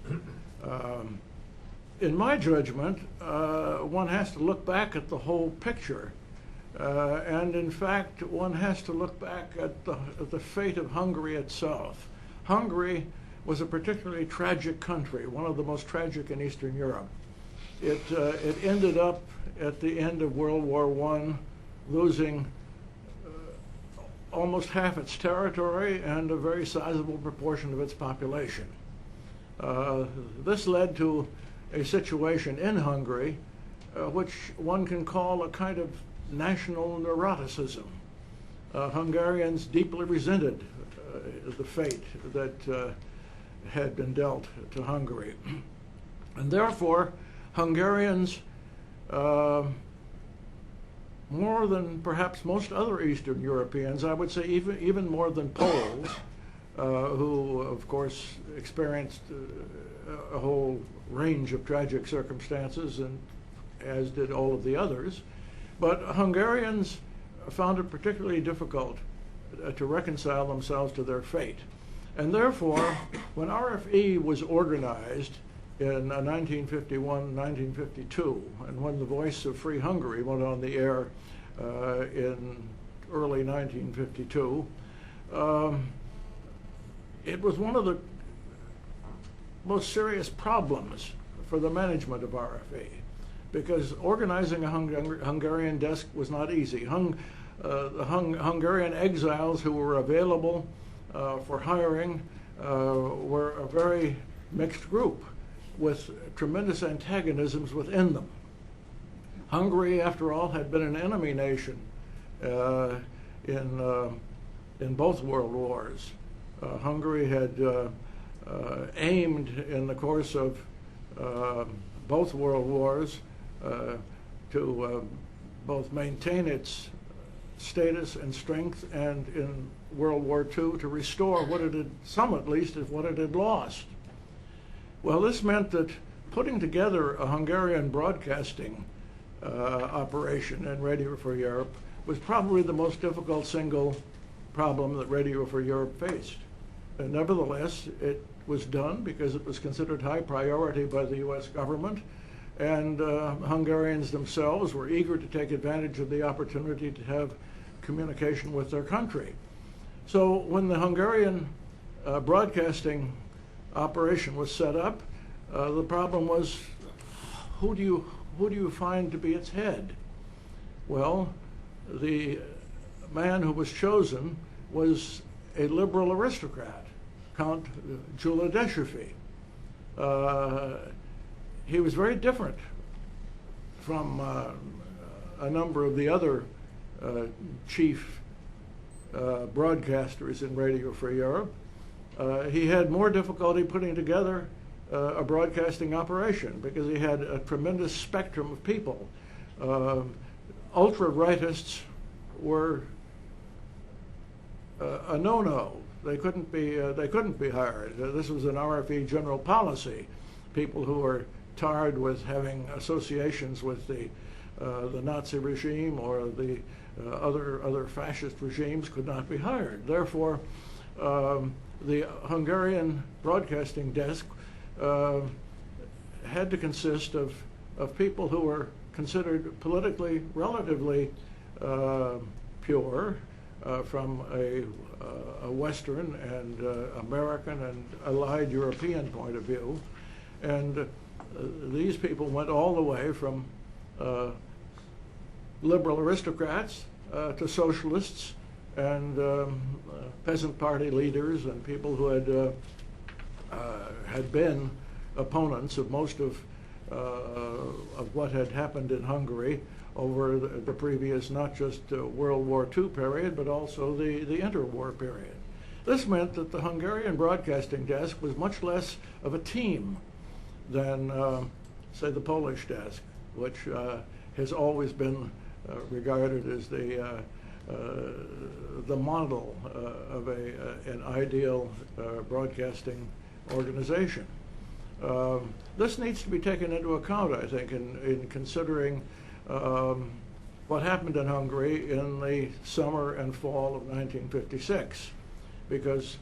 In my judgment, one has to look back at the whole picture. And in fact, one has to look back at the fate of Hungary itself. Hungary was a particularly tragic country, one of the most tragic in Eastern Europe. It ended up at the end of World War I losing almost half its territory and a very sizable proportion of its population. This led to a situation in Hungary which one can call a kind of national neuroticism. Hungarians deeply resented the fate that had been dealt to Hungary. And therefore, Hungarians, more than perhaps most other Eastern Europeans, I would say even more than Poles, who of course experienced a whole range of tragic circumstances, and as did all of the others, but Hungarians found it particularly difficult to reconcile themselves to their fate. And therefore, when RFE was organized in 1951, 1952, and when the Voice of Free Hungary went on the air in early 1952, it was one of the most serious problems for the management of RFE, because organizing a Hungarian desk was not easy. The Hungarian exiles who were available for hiring were a very mixed group with tremendous antagonisms within them. Hungary, after all, had been an enemy nation in both world wars. Hungary had aimed in the course of both world wars to both maintain its status and strength, and in World War II to restore what it had, some at least, of what it had lost. Well, this meant that putting together a Hungarian broadcasting operation in Radio for Europe was probably the most difficult single problem that Radio for Europe faced. And nevertheless, it was done because it was considered high priority by the US government, and Hungarians themselves were eager to take advantage of the opportunity to have communication with their country. So when the Hungarian broadcasting operation was set up, the problem was, who do you find to be its head? Well, the man who was chosen was a liberal aristocrat, Count Gyula Deshefy. He was very different from a number of the other chief broadcasters in Radio Free Europe. He had more difficulty putting together a broadcasting operation because he had a tremendous spectrum of people. Ultra-rightists were a no-no. They couldn't be hired. This was an RFE general policy. People who were tarred with having associations with the Nazi regime or the other fascist regimes could not be hired. Therefore, the Hungarian broadcasting desk had to consist of people who were considered politically relatively pure from a Western and American and allied European point of view. And these people went all the way from liberal aristocrats to socialists and peasant party leaders and people who had been opponents of most of what had happened in Hungary over the previous, not just World War II period, but also the interwar period. This meant that the Hungarian broadcasting desk was much less of a team than, say, the Polish desk, which has always been regarded as the model of an ideal broadcasting organization. This needs to be taken into account, I think, in considering what happened in Hungary in the summer and fall of 1956, because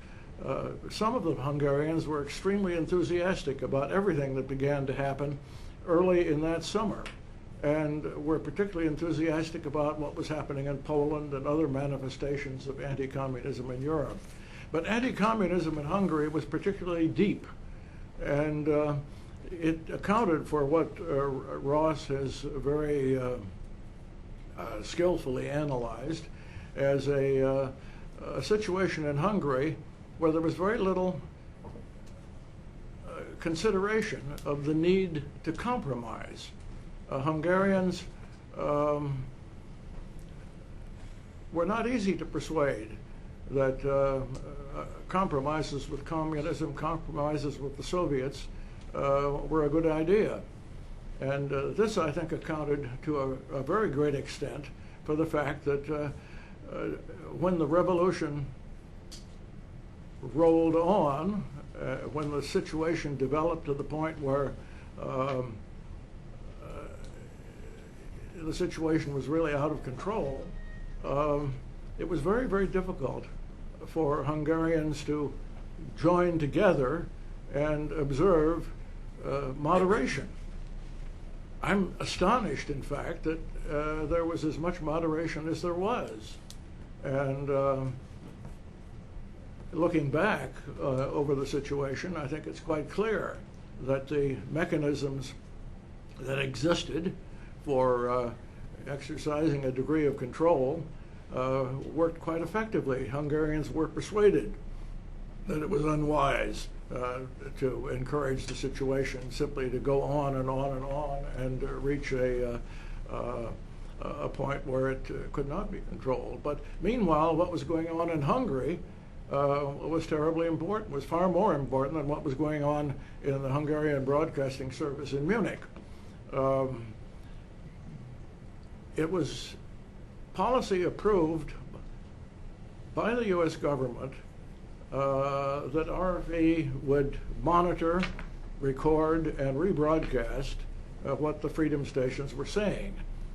some of the Hungarians were extremely enthusiastic about everything that began to happen early in that summer, and were particularly enthusiastic about what was happening in Poland and other manifestations of anti-communism in Europe. But anti-communism in Hungary was particularly deep, and it accounted for what Ross has very skillfully analyzed as a situation in Hungary where there was very little consideration of the need to compromise. Hungarians were not easy to persuade that compromises with communism, compromises with the Soviets were a good idea. And this, I think, accounted to a very great extent for the fact that when the revolution rolled on, when the situation developed to the point where the situation was really out of control, it was very, very difficult for Hungarians to join together and observe moderation. I'm astonished, in fact, that there was as much moderation as there was. And looking back over the situation, I think it's quite clear that the mechanisms that existed for exercising a degree of control worked quite effectively. Hungarians were persuaded that it was unwise to encourage the situation simply to go on and on and on and reach a point where it could not be controlled. But meanwhile, what was going on in Hungary was terribly important, was far more important than what was going on in the Hungarian Broadcasting Service in Munich. It was policy approved by the U.S. government that RFE would monitor, record, and rebroadcast what the freedom stations were saying.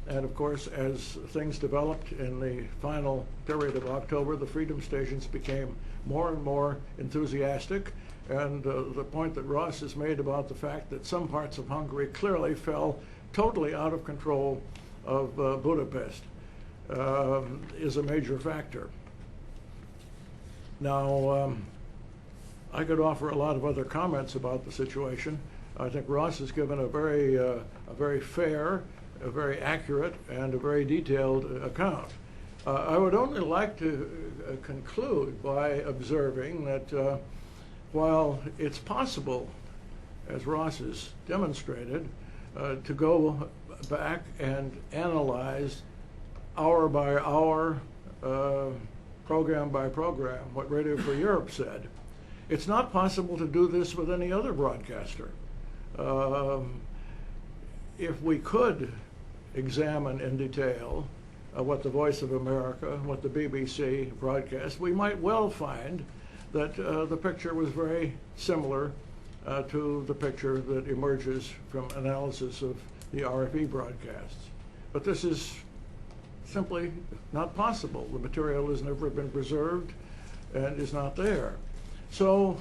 And of course, as things developed in the final period of October, the freedom stations became more and more enthusiastic. And the point that Ross has made about the fact that some parts of Hungary clearly fell totally out of control of Budapest is a major factor. Now, I could offer a lot of other comments about the situation. I think Ross has given a very fair, a very accurate, and a very detailed account. I would only like to conclude by observing that while it's possible, as Ross has demonstrated, to go back and analyze hour by hour, program by program, what Radio Free Europe said, it's not possible to do this with any other broadcaster. If we could examine in detail what the Voice of America, what the BBC broadcast, we might well find that the picture was very similar to the picture that emerges from analysis of the RFE broadcasts. But this is simply not possible. The material has never been preserved and is not there. So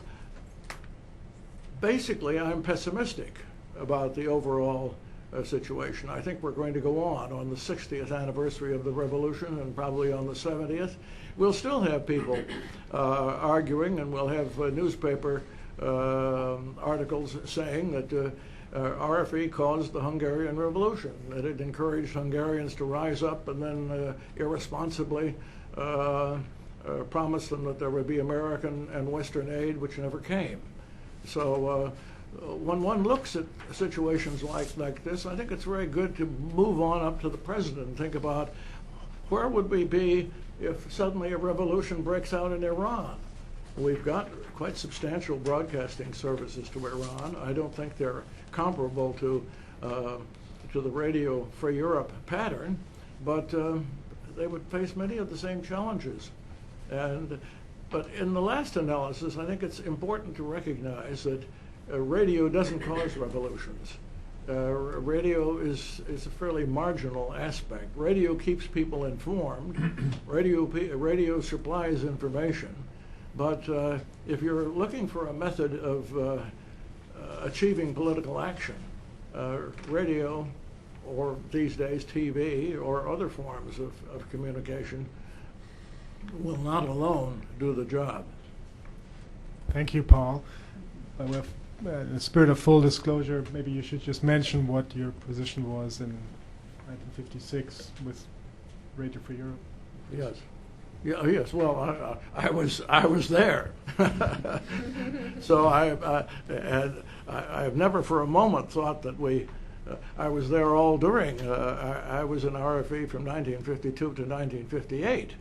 basically, I'm pessimistic about the overall situation. I think we're going to go on the 60th anniversary of the revolution, and probably on the 70th. We'll still have people arguing, and we'll have newspaper articles saying that RFE caused the Hungarian Revolution, that it encouraged Hungarians to rise up and then irresponsibly promised them that there would be American and Western aid, which never came. So when one looks at situations like this, I think it's very good to move on up to the present and think about where would we be if suddenly a revolution breaks out in Iran. We've got quite substantial broadcasting services to Iran. I don't think they're comparable to the Radio Free Europe pattern, but they would face many of the same challenges. But in the last analysis, I think it's important to recognize that radio doesn't cause revolutions. Radio is a fairly marginal aspect. Radio keeps people informed. Radio supplies information. But if you're looking for a method of achieving political action, radio, or these days TV, or other forms of communication, will not alone do the job. Thank you, Paul. In the spirit of full disclosure, maybe you should just mention what your position was in 1956 with Radio Free Europe. Yes. Yeah, yes. Well, I was there, so I've never for a moment thought that I was there all during. I was in RFE from 1952 to 1958,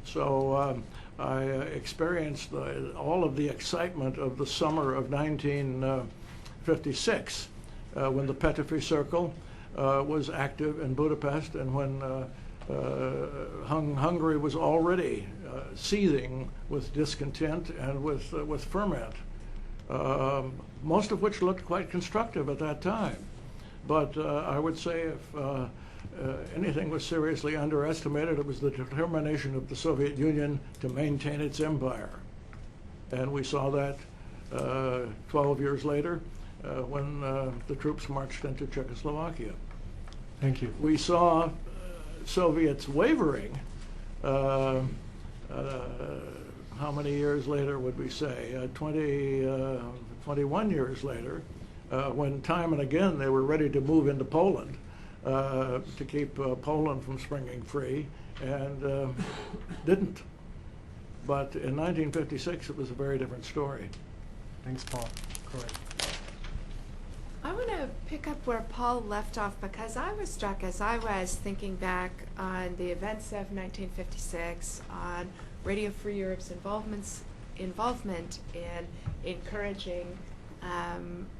so I experienced all of the excitement of the summer of 1956, when the Petőfi Circle was active in Budapest, and when Hungary was already seething with discontent and with ferment, most of which looked quite constructive at that time. But I would say if anything was seriously underestimated, it was the determination of the Soviet Union to maintain its empire. And we saw that 12 years later when the troops marched into Czechoslovakia. Thank you. We saw Soviets wavering, how many years later would we say? 21 years later, when time and again they were ready to move into Poland to keep Poland from springing free, and didn't. But in 1956 it was a very different story. Thanks, Paul. Correct. I want to pick up where Paul left off, because I was struck as I was thinking back on the events of 1956, on Radio Free Europe's involvement in encouraging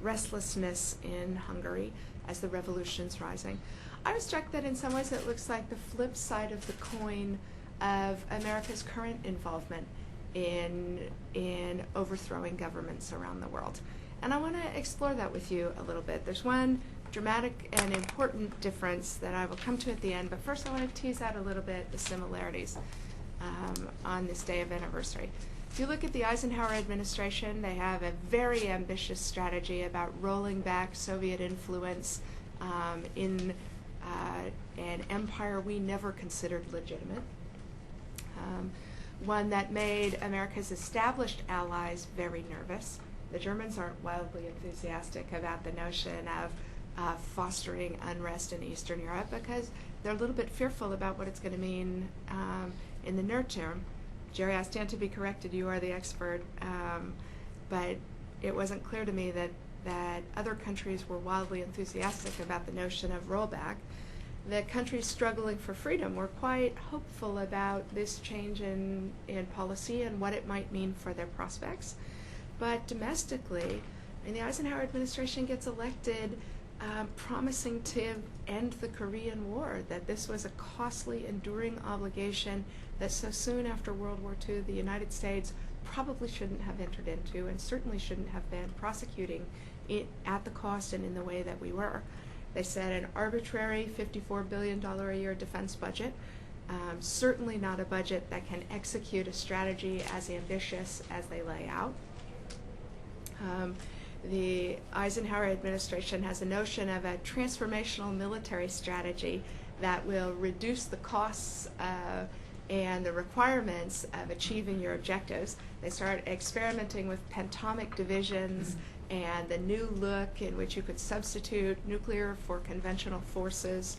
restlessness in Hungary as the revolution's rising. I was struck that in some ways it looks like the flip side of the coin of America's current involvement in overthrowing governments around the world. And I want to explore that with you a little bit. There's one dramatic and important difference that I will come to at the end, but first I want to tease out a little bit the similarities on this day of anniversary. If you look at the Eisenhower administration, they have a very ambitious strategy about rolling back Soviet influence in an empire we never considered legitimate. One that made America's established allies very nervous. The Germans aren't wildly enthusiastic about the notion of fostering unrest in Eastern Europe, because they're a little bit fearful about what it's going to mean in the near term. Jerry, I stand to be corrected. You are the expert. But it wasn't clear to me that other countries were wildly enthusiastic about the notion of rollback. The countries struggling for freedom were quite hopeful about this change in policy and what it might mean for their prospects. But domestically, the Eisenhower administration gets elected promising to end the Korean War, that this was a costly, enduring obligation that so soon after World War II the United States probably shouldn't have entered into, and certainly shouldn't have been prosecuting it at the cost and in the way that we were. They set an arbitrary $54 billion a year defense budget, certainly not a budget that can execute a strategy as ambitious as they lay out. The Eisenhower administration has a notion of a transformational military strategy that will reduce the costs and the requirements of achieving your objectives. They start experimenting with pentomic divisions and the new look in which you could substitute nuclear for conventional forces.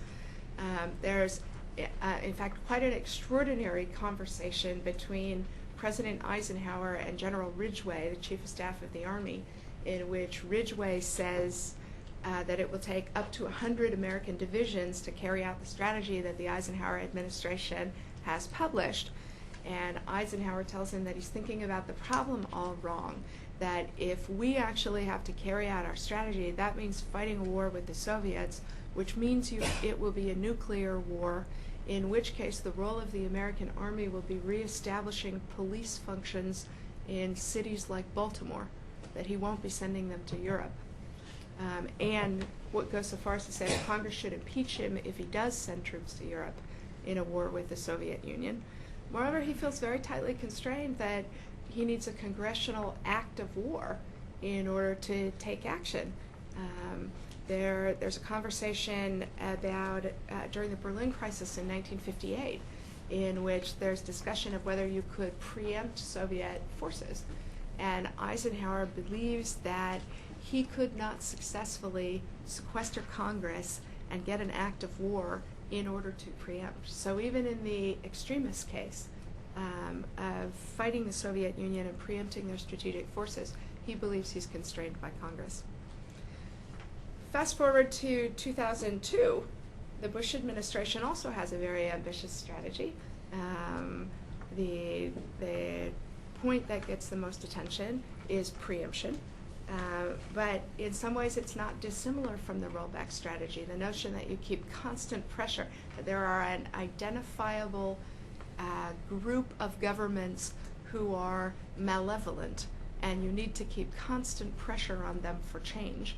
There's, in fact, quite an extraordinary conversation between President Eisenhower and General Ridgway, the Chief of Staff of the Army, in which Ridgway says that it will take up to 100 American divisions to carry out the strategy that the Eisenhower administration has published. And Eisenhower tells him that he's thinking about the problem all wrong, that if we actually have to carry out our strategy, that means fighting a war with the Soviets, which means it will be a nuclear war, in which case the role of the American Army will be reestablishing police functions in cities like Baltimore, that he won't be sending them to Europe. And what goes so far as to say that Congress should impeach him if he does send troops to Europe in a war with the Soviet Union. Moreover, he feels very tightly constrained that he needs a congressional act of war in order to take action. There's a conversation about during the Berlin crisis in 1958 in which there's discussion of whether you could preempt Soviet forces. And Eisenhower believes that he could not successfully sequester Congress and get an act of war in order to preempt. So even in the extremist case, of fighting the Soviet Union and preempting their strategic forces, he believes he's constrained by Congress. Fast forward to 2002, the Bush administration also has a very ambitious strategy. The point that gets the most attention is preemption. But in some ways it's not dissimilar from the rollback strategy, the notion that you keep constant pressure, that there are an identifiable group of governments who are malevolent, and you need to keep constant pressure on them for change.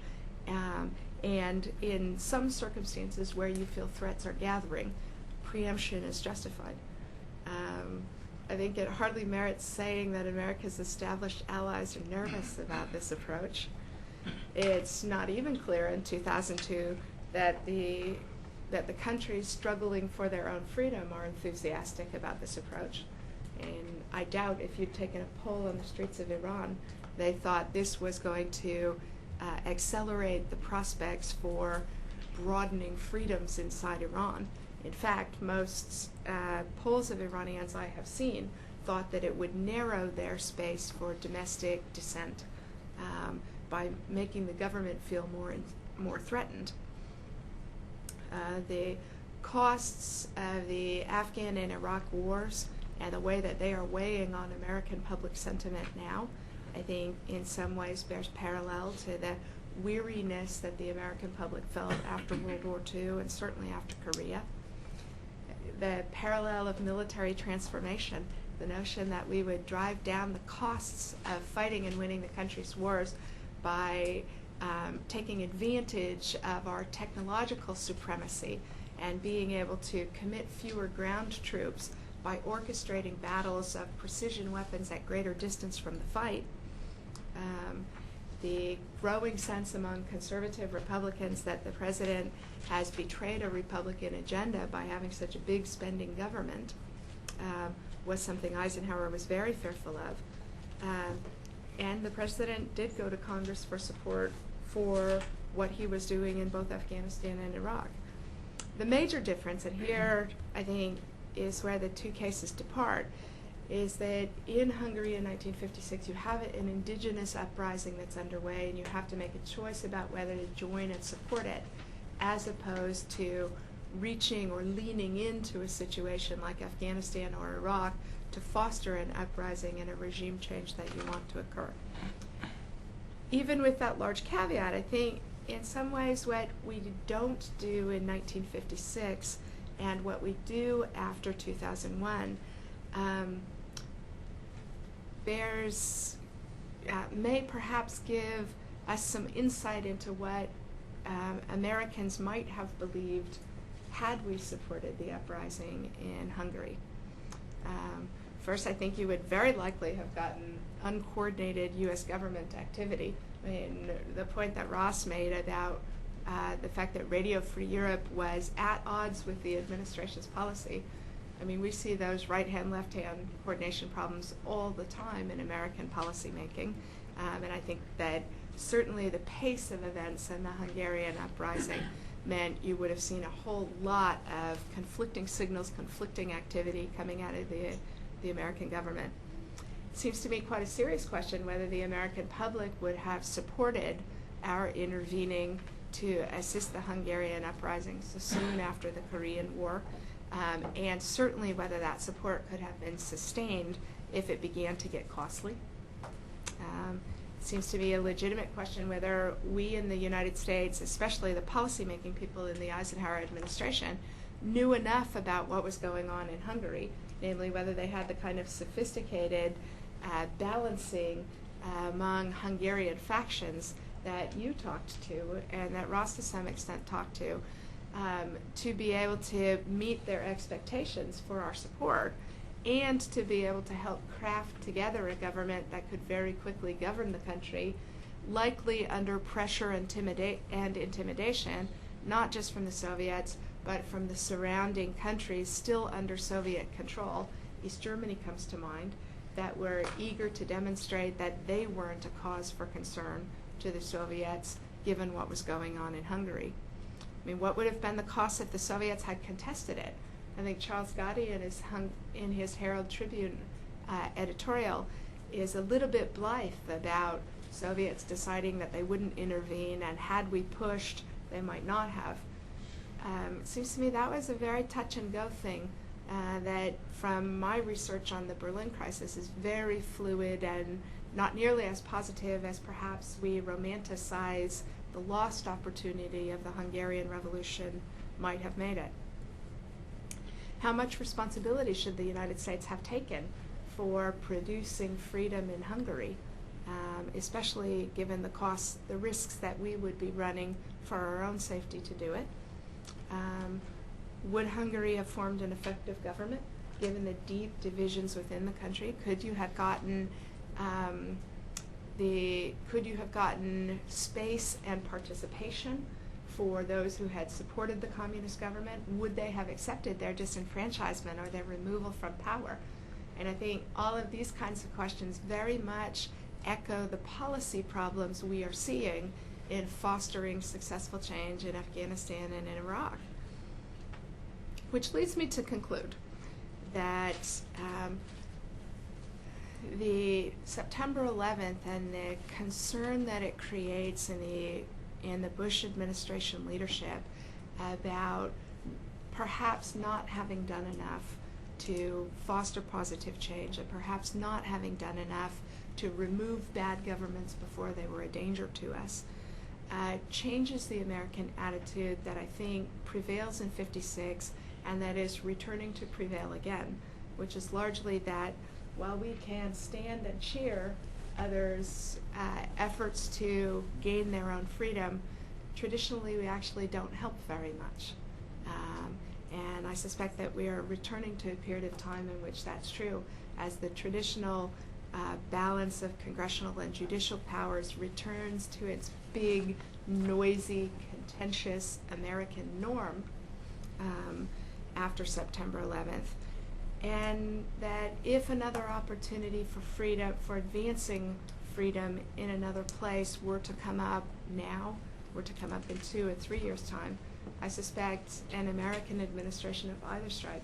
And in some circumstances where you feel threats are gathering, preemption is justified. I think it hardly merits saying that America's established allies are nervous about this approach. It's not even clear in 2002 that the countries struggling for their own freedom are enthusiastic about this approach. And I doubt if you'd taken a poll on the streets of Iran, they thought this was going to accelerate the prospects for broadening freedoms inside Iran. In fact, most polls of Iranians I have seen thought that it would narrow their space for domestic dissent by making the government feel more threatened. The costs of the Afghan and Iraq wars and the way that they are weighing on American public sentiment now, I think in some ways bears parallel to the weariness that the American public felt after World War II and certainly after Korea. The parallel of military transformation, the notion that we would drive down the costs of fighting and winning the country's wars by taking advantage of our technological supremacy and being able to commit fewer ground troops by orchestrating battles of precision weapons at greater distance from the fight. The growing sense among conservative Republicans that the president has betrayed a Republican agenda by having such a big spending government was something Eisenhower was very fearful of. And the president did go to Congress for support for what he was doing in both Afghanistan and Iraq. The major difference, and here I think is where the two cases depart, is that in Hungary in 1956 you have an indigenous uprising that's underway, and you have to make a choice about whether to join and support it, as opposed to reaching or leaning into a situation like Afghanistan or Iraq to foster an uprising and a regime change that you want to occur. Even with that large caveat, I think in some ways what we don't do in 1956 and what we do after 2001 may perhaps give us some insight into what Americans might have believed had we supported the uprising in Hungary. First, I think you would very likely have gotten uncoordinated U.S. government activity. I mean, the point that Ross made about the fact that Radio Free Europe was at odds with the administration's policy. I mean, we see those right-hand, left-hand coordination problems all the time in American policymaking. And I think that certainly the pace of events in the Hungarian uprising meant you would have seen a whole lot of conflicting signals, conflicting activity coming out of the American government. It seems to me quite a serious question whether the American public would have supported our intervening to assist the Hungarian uprising so soon after the Korean War, and certainly whether that support could have been sustained if it began to get costly. It seems to be a legitimate question whether we in the United States, especially the policymaking people in the Eisenhower administration, knew enough about what was going on in Hungary, namely whether they had the kind of sophisticated balancing among Hungarian factions that you talked to and that Ross to some extent talked to be able to meet their expectations for our support and to be able to help craft together a government that could very quickly govern the country, likely under pressure and intimidation, not just from the Soviets, but from the surrounding countries still under Soviet control. East Germany comes to mind, that were eager to demonstrate that they weren't a cause for concern to the Soviets, given what was going on in Hungary. I mean, what would have been the cost if the Soviets had contested it? I think Charles Gotti in his Herald Tribune editorial is a little bit blithe about Soviets deciding that they wouldn't intervene, and had we pushed, they might not have. It seems to me that was a very touch and go thing that, from my research on the Berlin crisis, is very fluid and not nearly as positive as perhaps we romanticize the lost opportunity of the Hungarian Revolution might have made it. How much responsibility should the United States have taken for producing freedom in Hungary, especially given the costs, the risks that we would be running for our own safety to do it? Would Hungary have formed an effective government, given the deep divisions within the country? Could you have gotten space and participation for those who had supported the communist government? Would they have accepted their disenfranchisement or their removal from power? And I think all of these kinds of questions very much echo the policy problems we are seeing in fostering successful change in Afghanistan and in Iraq. Which leads me to conclude that the September 11th and the concern that it creates in the Bush administration leadership about perhaps not having done enough to foster positive change, and perhaps not having done enough to remove bad governments before they were a danger to us, changes the American attitude that I think prevails in '56 and that is returning to prevail again, which is largely that while we can stand and cheer others' efforts to gain their own freedom, traditionally we actually don't help very much. And I suspect that we are returning to a period of time in which that's true, as the traditional balance of congressional and judicial powers returns to its big, noisy, contentious American norm after September 11th. And that if another opportunity for freedom, for advancing freedom in another place were to come up now, were to come up in 2 or 3 years' time, I suspect an American administration of either stripe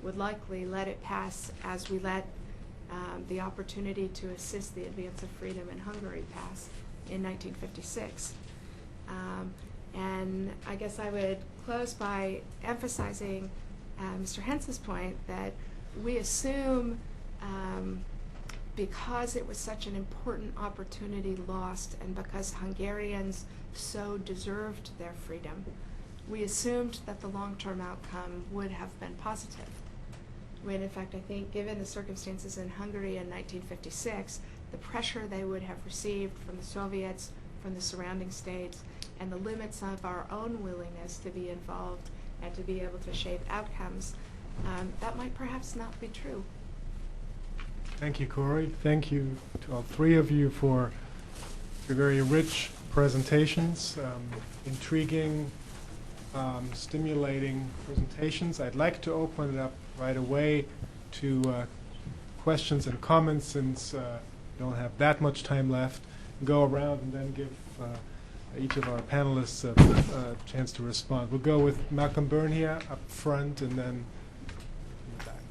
would likely let it pass as we let the opportunity to assist the advance of freedom in Hungary pass in 1956. And I guess I would close by emphasizing Mr. Henzy's point that we assume because it was such an important opportunity lost and because Hungarians so deserved their freedom, we assumed that the long-term outcome would have been positive. When in fact I think given the circumstances in Hungary in 1956, the pressure they would have received from the Soviets, from the surrounding states, and the limits of our own willingness to be involved and to be able to shape outcomes, that might perhaps not be true. Thank you, Corey. Thank you to all three of you for your very rich presentations, intriguing, stimulating presentations. I'd like to open it up right away to questions and comments, since we don't have that much time left. Go around and then give each of our panelists a chance to respond. We'll go with Malcolm Byrne here up front, and then in the back.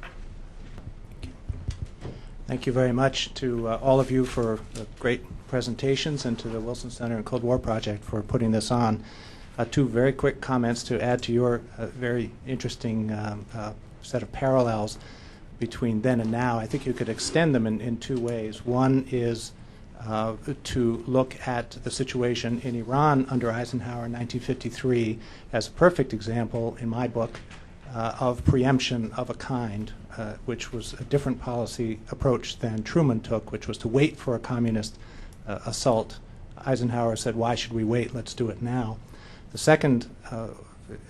Yeah. Thank you very much to all of you for the great presentations, and to the Wilson Center and Cold War Project for putting this on. 2 very quick comments to add to your very interesting set of parallels between then and now. I think you could extend them in 2 ways. One is to look at the situation in Iran under Eisenhower in 1953 as a perfect example, in my book, of preemption of a kind, which was a different policy approach than Truman took, which was to wait for a communist assault. Eisenhower said, why should we wait? Let's do it now. The second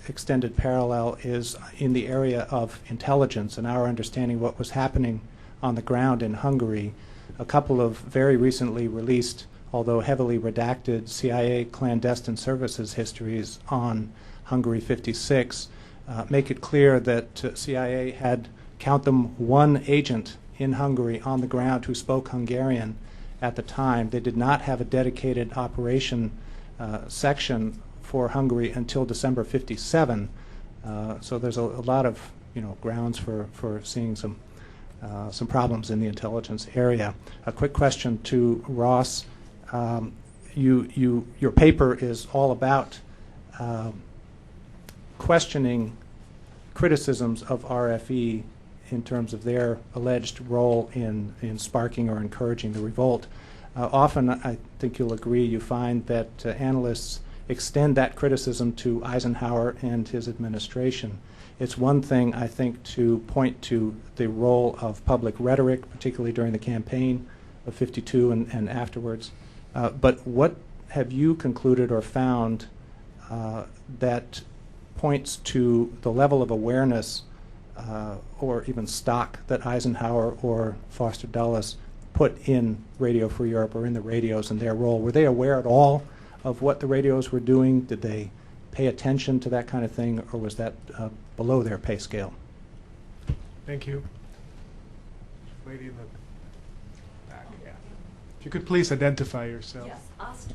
extended parallel is in the area of intelligence and our understanding what was happening on the ground in Hungary. A couple of very recently released, although heavily redacted, CIA clandestine services histories on Hungary 56 make it clear that CIA had, count them, 1 agent in Hungary on the ground who spoke Hungarian at the time. They did not have a dedicated operation section for Hungary until December 57, So there's a lot of grounds for seeing some problems in the intelligence area. A quick question to Ross. Your paper is all about questioning criticisms of RFE in terms of their alleged role in sparking or encouraging the revolt. Often, I think you'll agree, you find that analysts extend that criticism to Eisenhower and his administration. It's one thing, I think, to point to the role of public rhetoric, particularly during the campaign of '52 and afterwards. But what have you concluded or found that points to the level of awareness or even stock that Eisenhower or Foster Dulles put in Radio Free Europe or in the radios and their role? Were they aware at all of what the radios were doing? Did they pay attention to that kind of thing, or was that below their pay scale? Thank you. Lady in the back, yeah. If you could please identify yourself. Yes,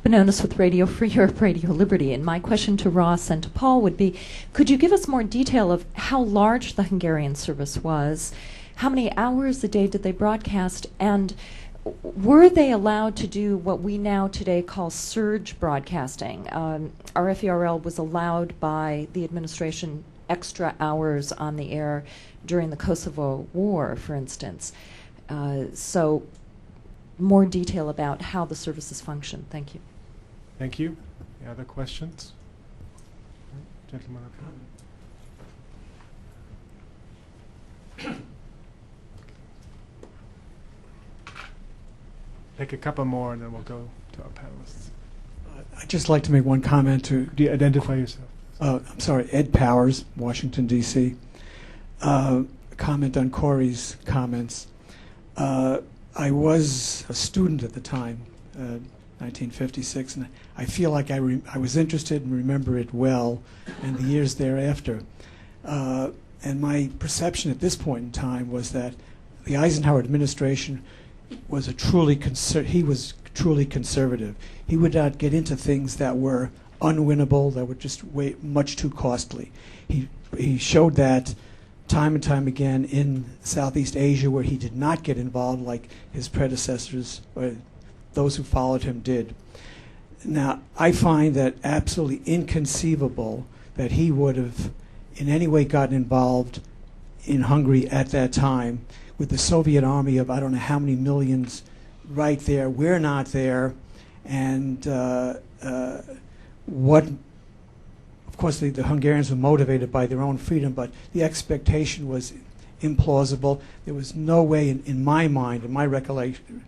Panelist with Radio Free Europe, Radio Liberty. And my question to Ross and to Paul would be, could you give us more detail of how large the Hungarian service was? How many hours a day did they broadcast? And were they allowed to do what we now today call surge broadcasting? RFE-RL was allowed by the administration extra hours on the air during the Kosovo War, for instance. So more detail about how the services function. Thank you. Thank you. Any other questions? Gentleman up here. Take a couple more and then we'll go to our panelists. I'd just like to make one comment to... Do you identify yourself? I'm sorry, Ed Powers, Washington, D.C. Comment on Corey's comments. I was a student at the time, 1956, and I feel like I was interested and remember it well, and the years thereafter. And my perception at this point in time was that the Eisenhower administration was truly conservative. He would not get into things that were unwinnable, that were just much too costly. He showed that time and time again in Southeast Asia, where he did not get involved like his predecessors or those who followed him did. Now, I find that absolutely inconceivable that he would have in any way gotten involved in Hungary at that time with the Soviet army of I don't know how many millions right there. We're not there. And of course, the Hungarians were motivated by their own freedom, but the expectation was implausible. There was no way in my mind, in my recollection,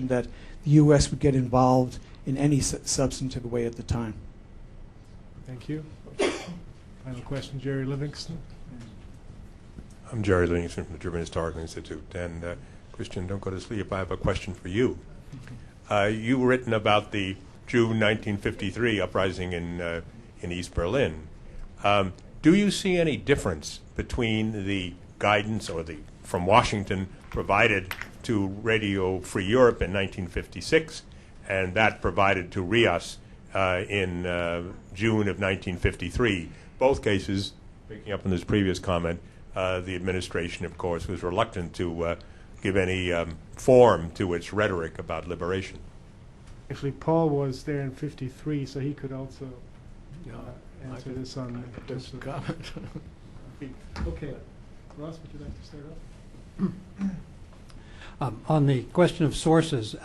that the U.S. would get involved in any substantive way at the time. Thank you. Final question, Jerry Livingston. I'm Jerry Livingston from the German Historical Institute. And Christian, don't go to sleep. I have a question for you. You've written about the June 1953 uprising in East Berlin. Do you see any difference between the guidance from Washington provided to Radio Free Europe in 1956 and that provided to RIAS in June of 1953? Both cases, picking up on this previous comment, the administration, of course, was reluctant to give any form to its rhetoric about liberation. Actually, Paul was there in '53, so he could also answer this on this comment. Okay. Ross, would you like to start off? On the question of sources,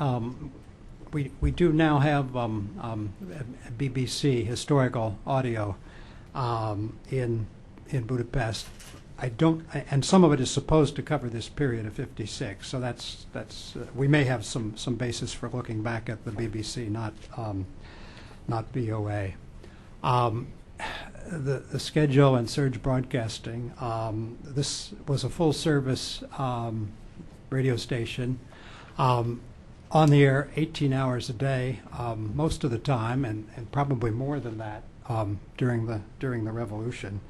we do now have BBC historical audio in Budapest. And some of it is supposed to cover this period of '56. So that's we may have some basis for looking back at the BBC, not BOA. The schedule and surge broadcasting. This was a full service radio station, on the air 18 hours a day, most of the time, and probably more than that during the Revolution.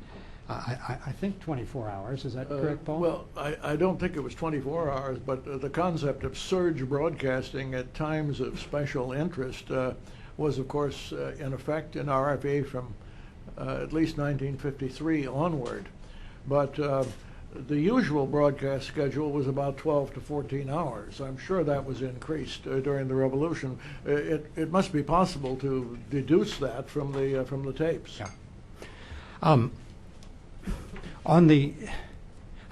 I think 24 hours. Is that correct, Paul? Well, I don't think it was 24 hours, but the concept of surge broadcasting at times of special interest was, of course, in effect in RFA from at least 1953 onward. But the usual broadcast schedule was about 12 to 14 hours. I'm sure that was increased during the Revolution. It must be possible to deduce that from the tapes. Yeah.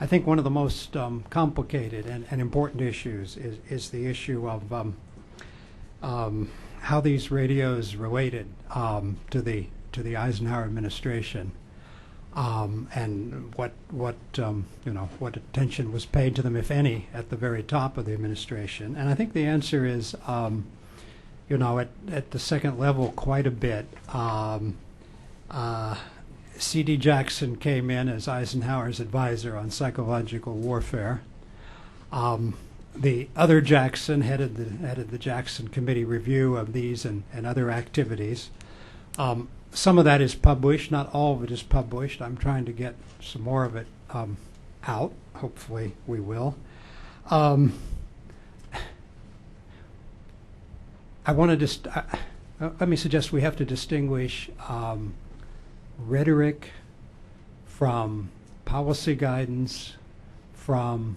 I think one of the most complicated and important issues is the issue of how these radios related to the Eisenhower administration, and what attention was paid to them, if any, at the very top of the administration. And I think the answer is, at the second level, quite a bit. C.D. Jackson came in as Eisenhower's advisor on psychological warfare. The other Jackson headed the Jackson Committee review of these and other activities. Some of that is published, not all of it is published. I'm trying to get some more of it out. Hopefully we will. I want to just, let me suggest we have to distinguish rhetoric from policy guidance from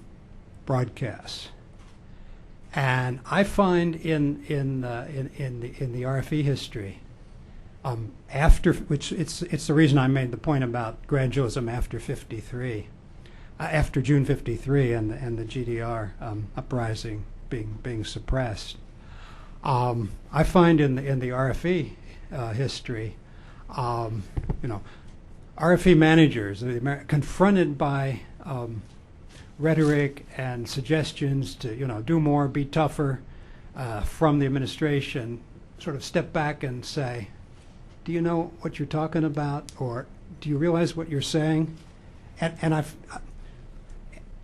broadcasts. And I find in the RFE history, it's the reason I made the point about gradualism after '53, after June '53 and the GDR uprising being suppressed. I find in the RFE history, RFE managers confronted by rhetoric and suggestions to do more, be tougher from the administration, sort of step back and say, do you know what you're talking about, or do you realize what you're saying? And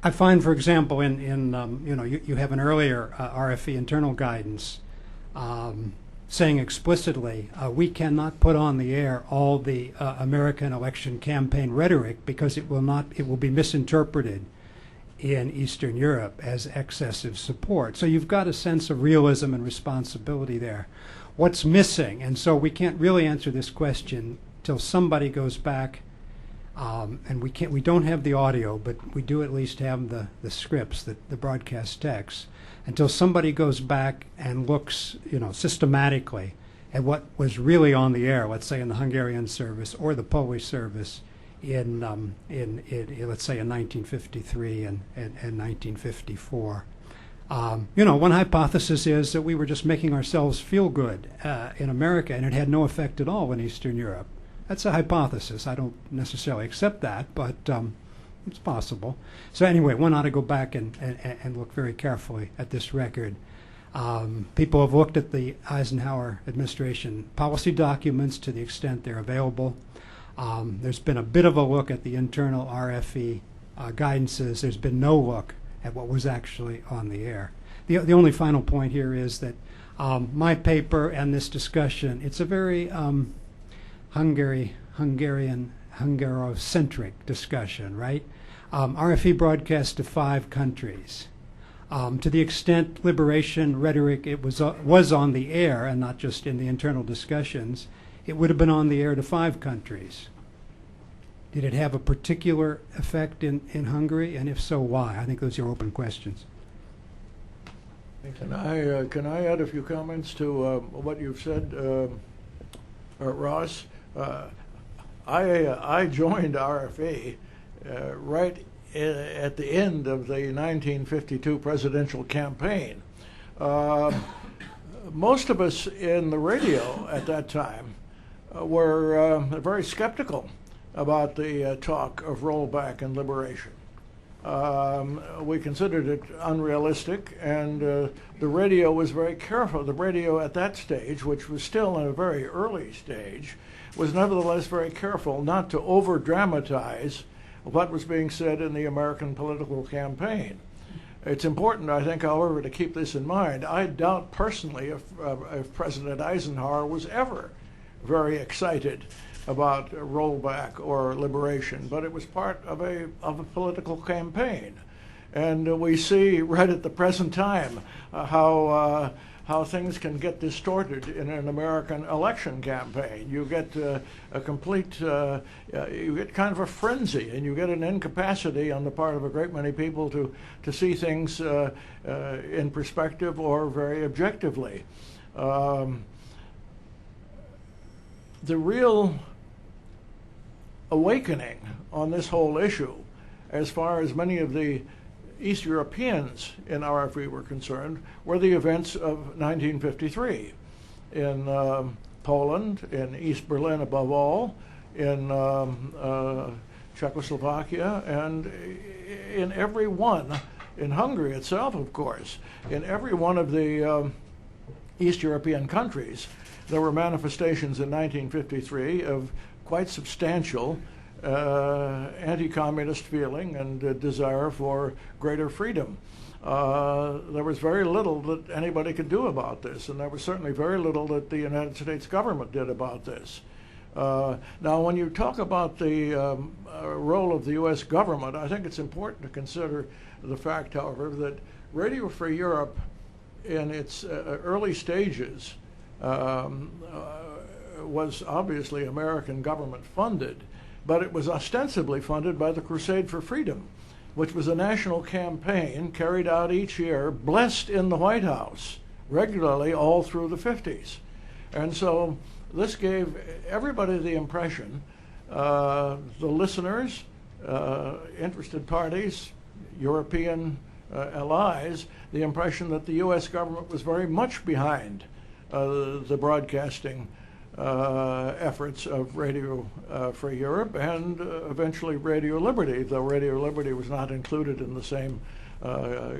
I find, for example, you have an earlier RFE internal guidance saying explicitly, we cannot put on the air all the American election campaign rhetoric because it will be misinterpreted in Eastern Europe as excessive support. So you've got a sense of realism and responsibility there. What's missing? And so we can't really answer this question till somebody goes back, and we don't have the audio, but we do at least have the scripts, the broadcast text, until somebody goes back and looks, systematically at what was really on the air, let's say in the Hungarian service or the Polish service in let's say in 1953 and 1954. One hypothesis is that we were just making ourselves feel good in America, and it had no effect at all in Eastern Europe. That's a hypothesis. I don't necessarily accept that, but it's possible. So anyway, one ought to go back and look very carefully at this record. People have looked at the Eisenhower administration policy documents to the extent they're available. There's been a bit of a look at the internal RFE guidances. There's been no look at what was actually on the air. The only final point here is that my paper and this discussion, it's a very Hungarocentric discussion, right? RFE broadcast to 5 countries. To the extent liberation rhetoric it was on the air and not just in the internal discussions, it would have been on the air to 5 countries. Did it have a particular effect in Hungary, and if so, why? I think those are open questions. Can I add a few comments to what you've said, Ross? I joined RFE right at the end of the 1952 presidential campaign. Most of us in the radio at that time were very skeptical about the talk of rollback and liberation. We considered it unrealistic, and the radio was very careful. The radio at that stage, which was still in a very early stage, was nevertheless very careful not to over-dramatize what was being said in the American political campaign. It's important, I think, however, to keep this in mind. I doubt personally if President Eisenhower was ever very excited about rollback or liberation, but it was part of a political campaign. And we see right at the present time how things can get distorted in an American election campaign. You get a complete, you get kind of a frenzy, and you get an incapacity on the part of a great many people to see things in perspective or very objectively. The real awakening on this whole issue, as far as many of the East Europeans in RFE were concerned, were the events of 1953 in Poland, in East Berlin above all, in Czechoslovakia, and in every one, in Hungary itself, of course, in every one of the East European countries, there were manifestations in 1953 of quite substantial anti-communist feeling and desire for greater freedom. There was very little that anybody could do about this, and there was certainly very little that the United States government did about this. Now, when you talk about the role of the U.S. government, I think it's important to consider the fact, however, that Radio Free Europe, in its early stages, was obviously American government funded, but it was ostensibly funded by the Crusade for Freedom, which was a national campaign carried out each year, blessed in the White House regularly all through the 50s. And so this gave everybody the impression, the listeners, interested parties, European allies, the impression that the U.S. government was very much behind the broadcasting efforts of Radio Free Europe and eventually Radio Liberty, though Radio Liberty was not included in the same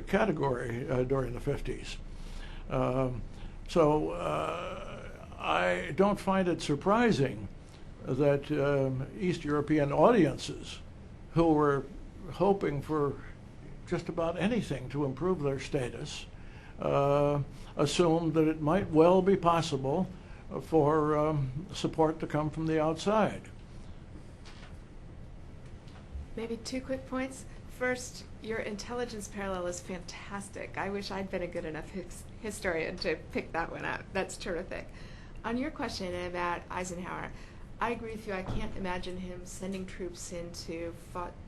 category during the 50s. So I don't find it surprising that East European audiences who were hoping for just about anything to improve their status assumed that it might well be possible for support to come from the outside. Maybe 2 quick points. First, your intelligence parallel is fantastic. I wish I'd been a good enough historian to pick that one out. That's terrific. On your question about Eisenhower, I agree with you. I can't imagine him sending troops in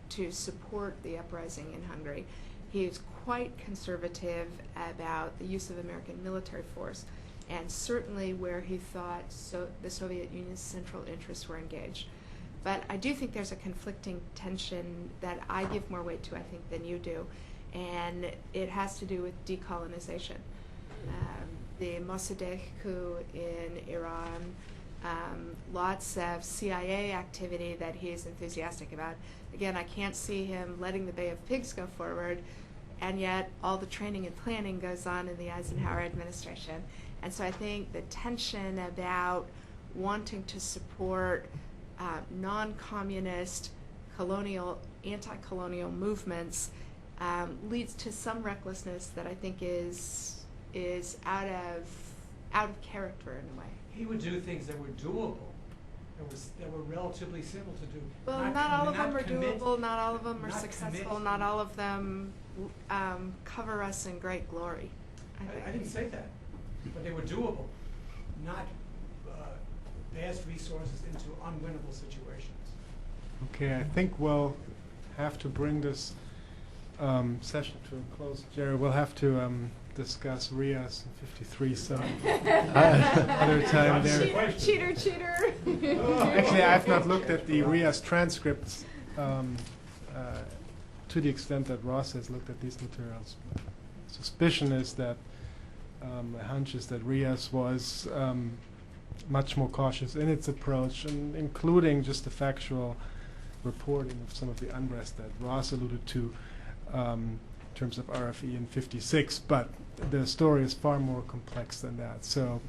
to support the uprising in Hungary. He is quite conservative about the use of American military force, and certainly where he thought the Soviet Union's central interests were engaged. But I do think there's a conflicting tension that I give more weight to, I think, than you do, and it has to do with decolonization. The Mossadegh coup in Iran, lots of CIA activity that he's enthusiastic about. Again, I can't see him letting the Bay of Pigs go forward, and yet all the training and planning goes on in the Eisenhower administration. And so I think the tension about wanting to support non-communist, colonial, anti-colonial movements leads to some recklessness that I think is out of character in a way. He would do things that were doable, that were relatively simple to do. Well, not all of them are doable, not all of them are successful, not all of them cover us in great glory. I didn't say that, but they were doable, not vast resources into unwinnable situations. Okay, I think we'll have to bring this session to a close. Jerry, we'll have to discuss RIAS in 53 some other time there. Cheater. Actually, I've not looked at the RIAS transcripts to the extent that Ross has looked at these materials. Suspicion is that, my hunch is that RIAS was much more cautious in its approach, and including just the factual reporting of some of the unrest that Ross alluded to in terms of RFE in 56, but the story is far more complex than that. So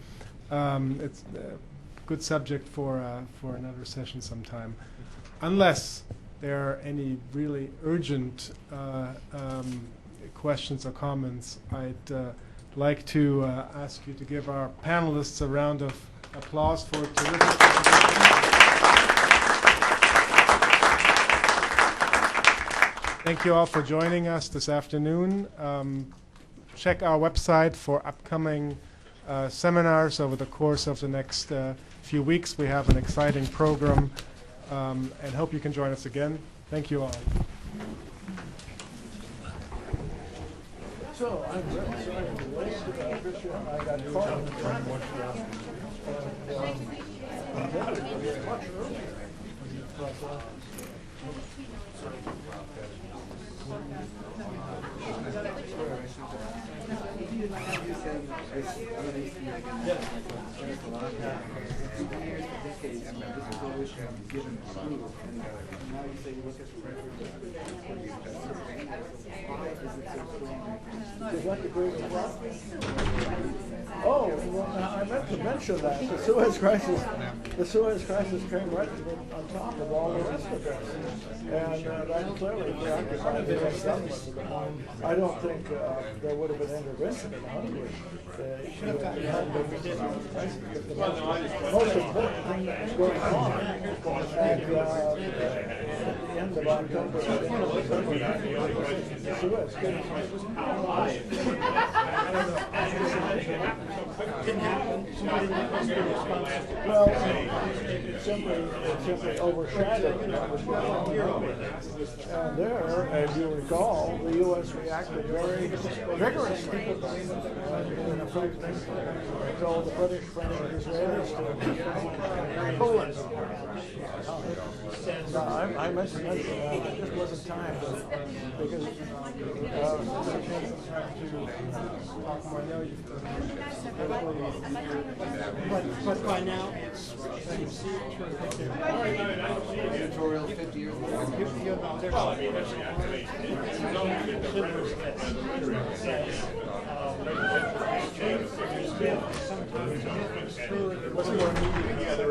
it's a good subject for another session sometime. Unless there are any really urgent questions or comments, I'd like to ask you to give our panelists a round of applause for a terrific presentation. Thank you all for joining us this afternoon. Check our website for upcoming seminars over the course of the next few weeks. We have an exciting program and hope you can join us again. Thank you all. So I'm very sorry for this. Christian, I got caught in the traffic. Much earlier. Oh, well, I meant to mention that the Suez Crisis came right on top of all the rest of this, and that clearly preoccupied the U.S. government. I don't think there would have been intervention in Hungary. The most important thing that was going on at the end of October, the Suez Well, it simply overshadowed what was going on. And there, as you recall, the U.S. reacted very vigorously and told the British, French, and Israelis to pull it. And I meant to mention that. It just wasn't time because But by now, it's editorial 50 years ago.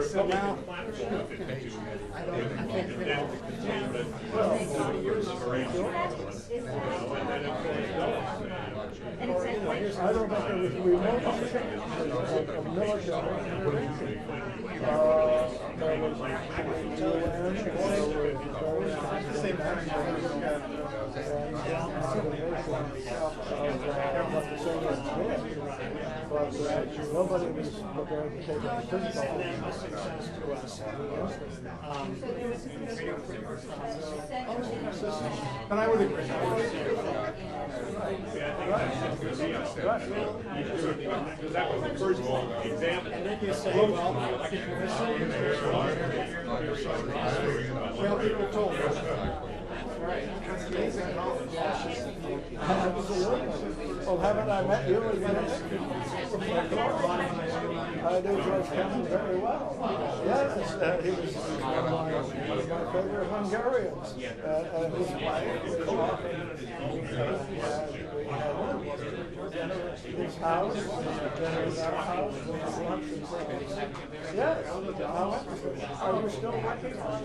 So now, I don't think there was remote chance of military intervention. There was nobody was prepared to take a decision. But I would agree. That was the first example. and then you say, well, people told us. Well, haven't I met you again? I knew George Cameron very well. Yes, he was one of my favorite Hungarians. And his wife was often his house, dinner's our house, lunch and things. Yes, how interesting. Are you still working on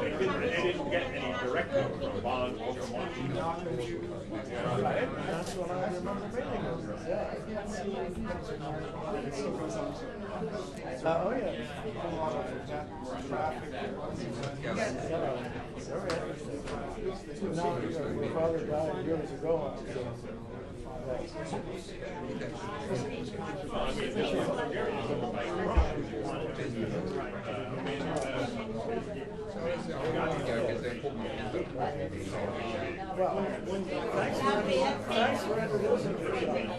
They didn't get any directive from Bond or from Washington. That's what I remember reading. Oh, yes. Now, your father died years ago. Well, thanks for introducing yourself.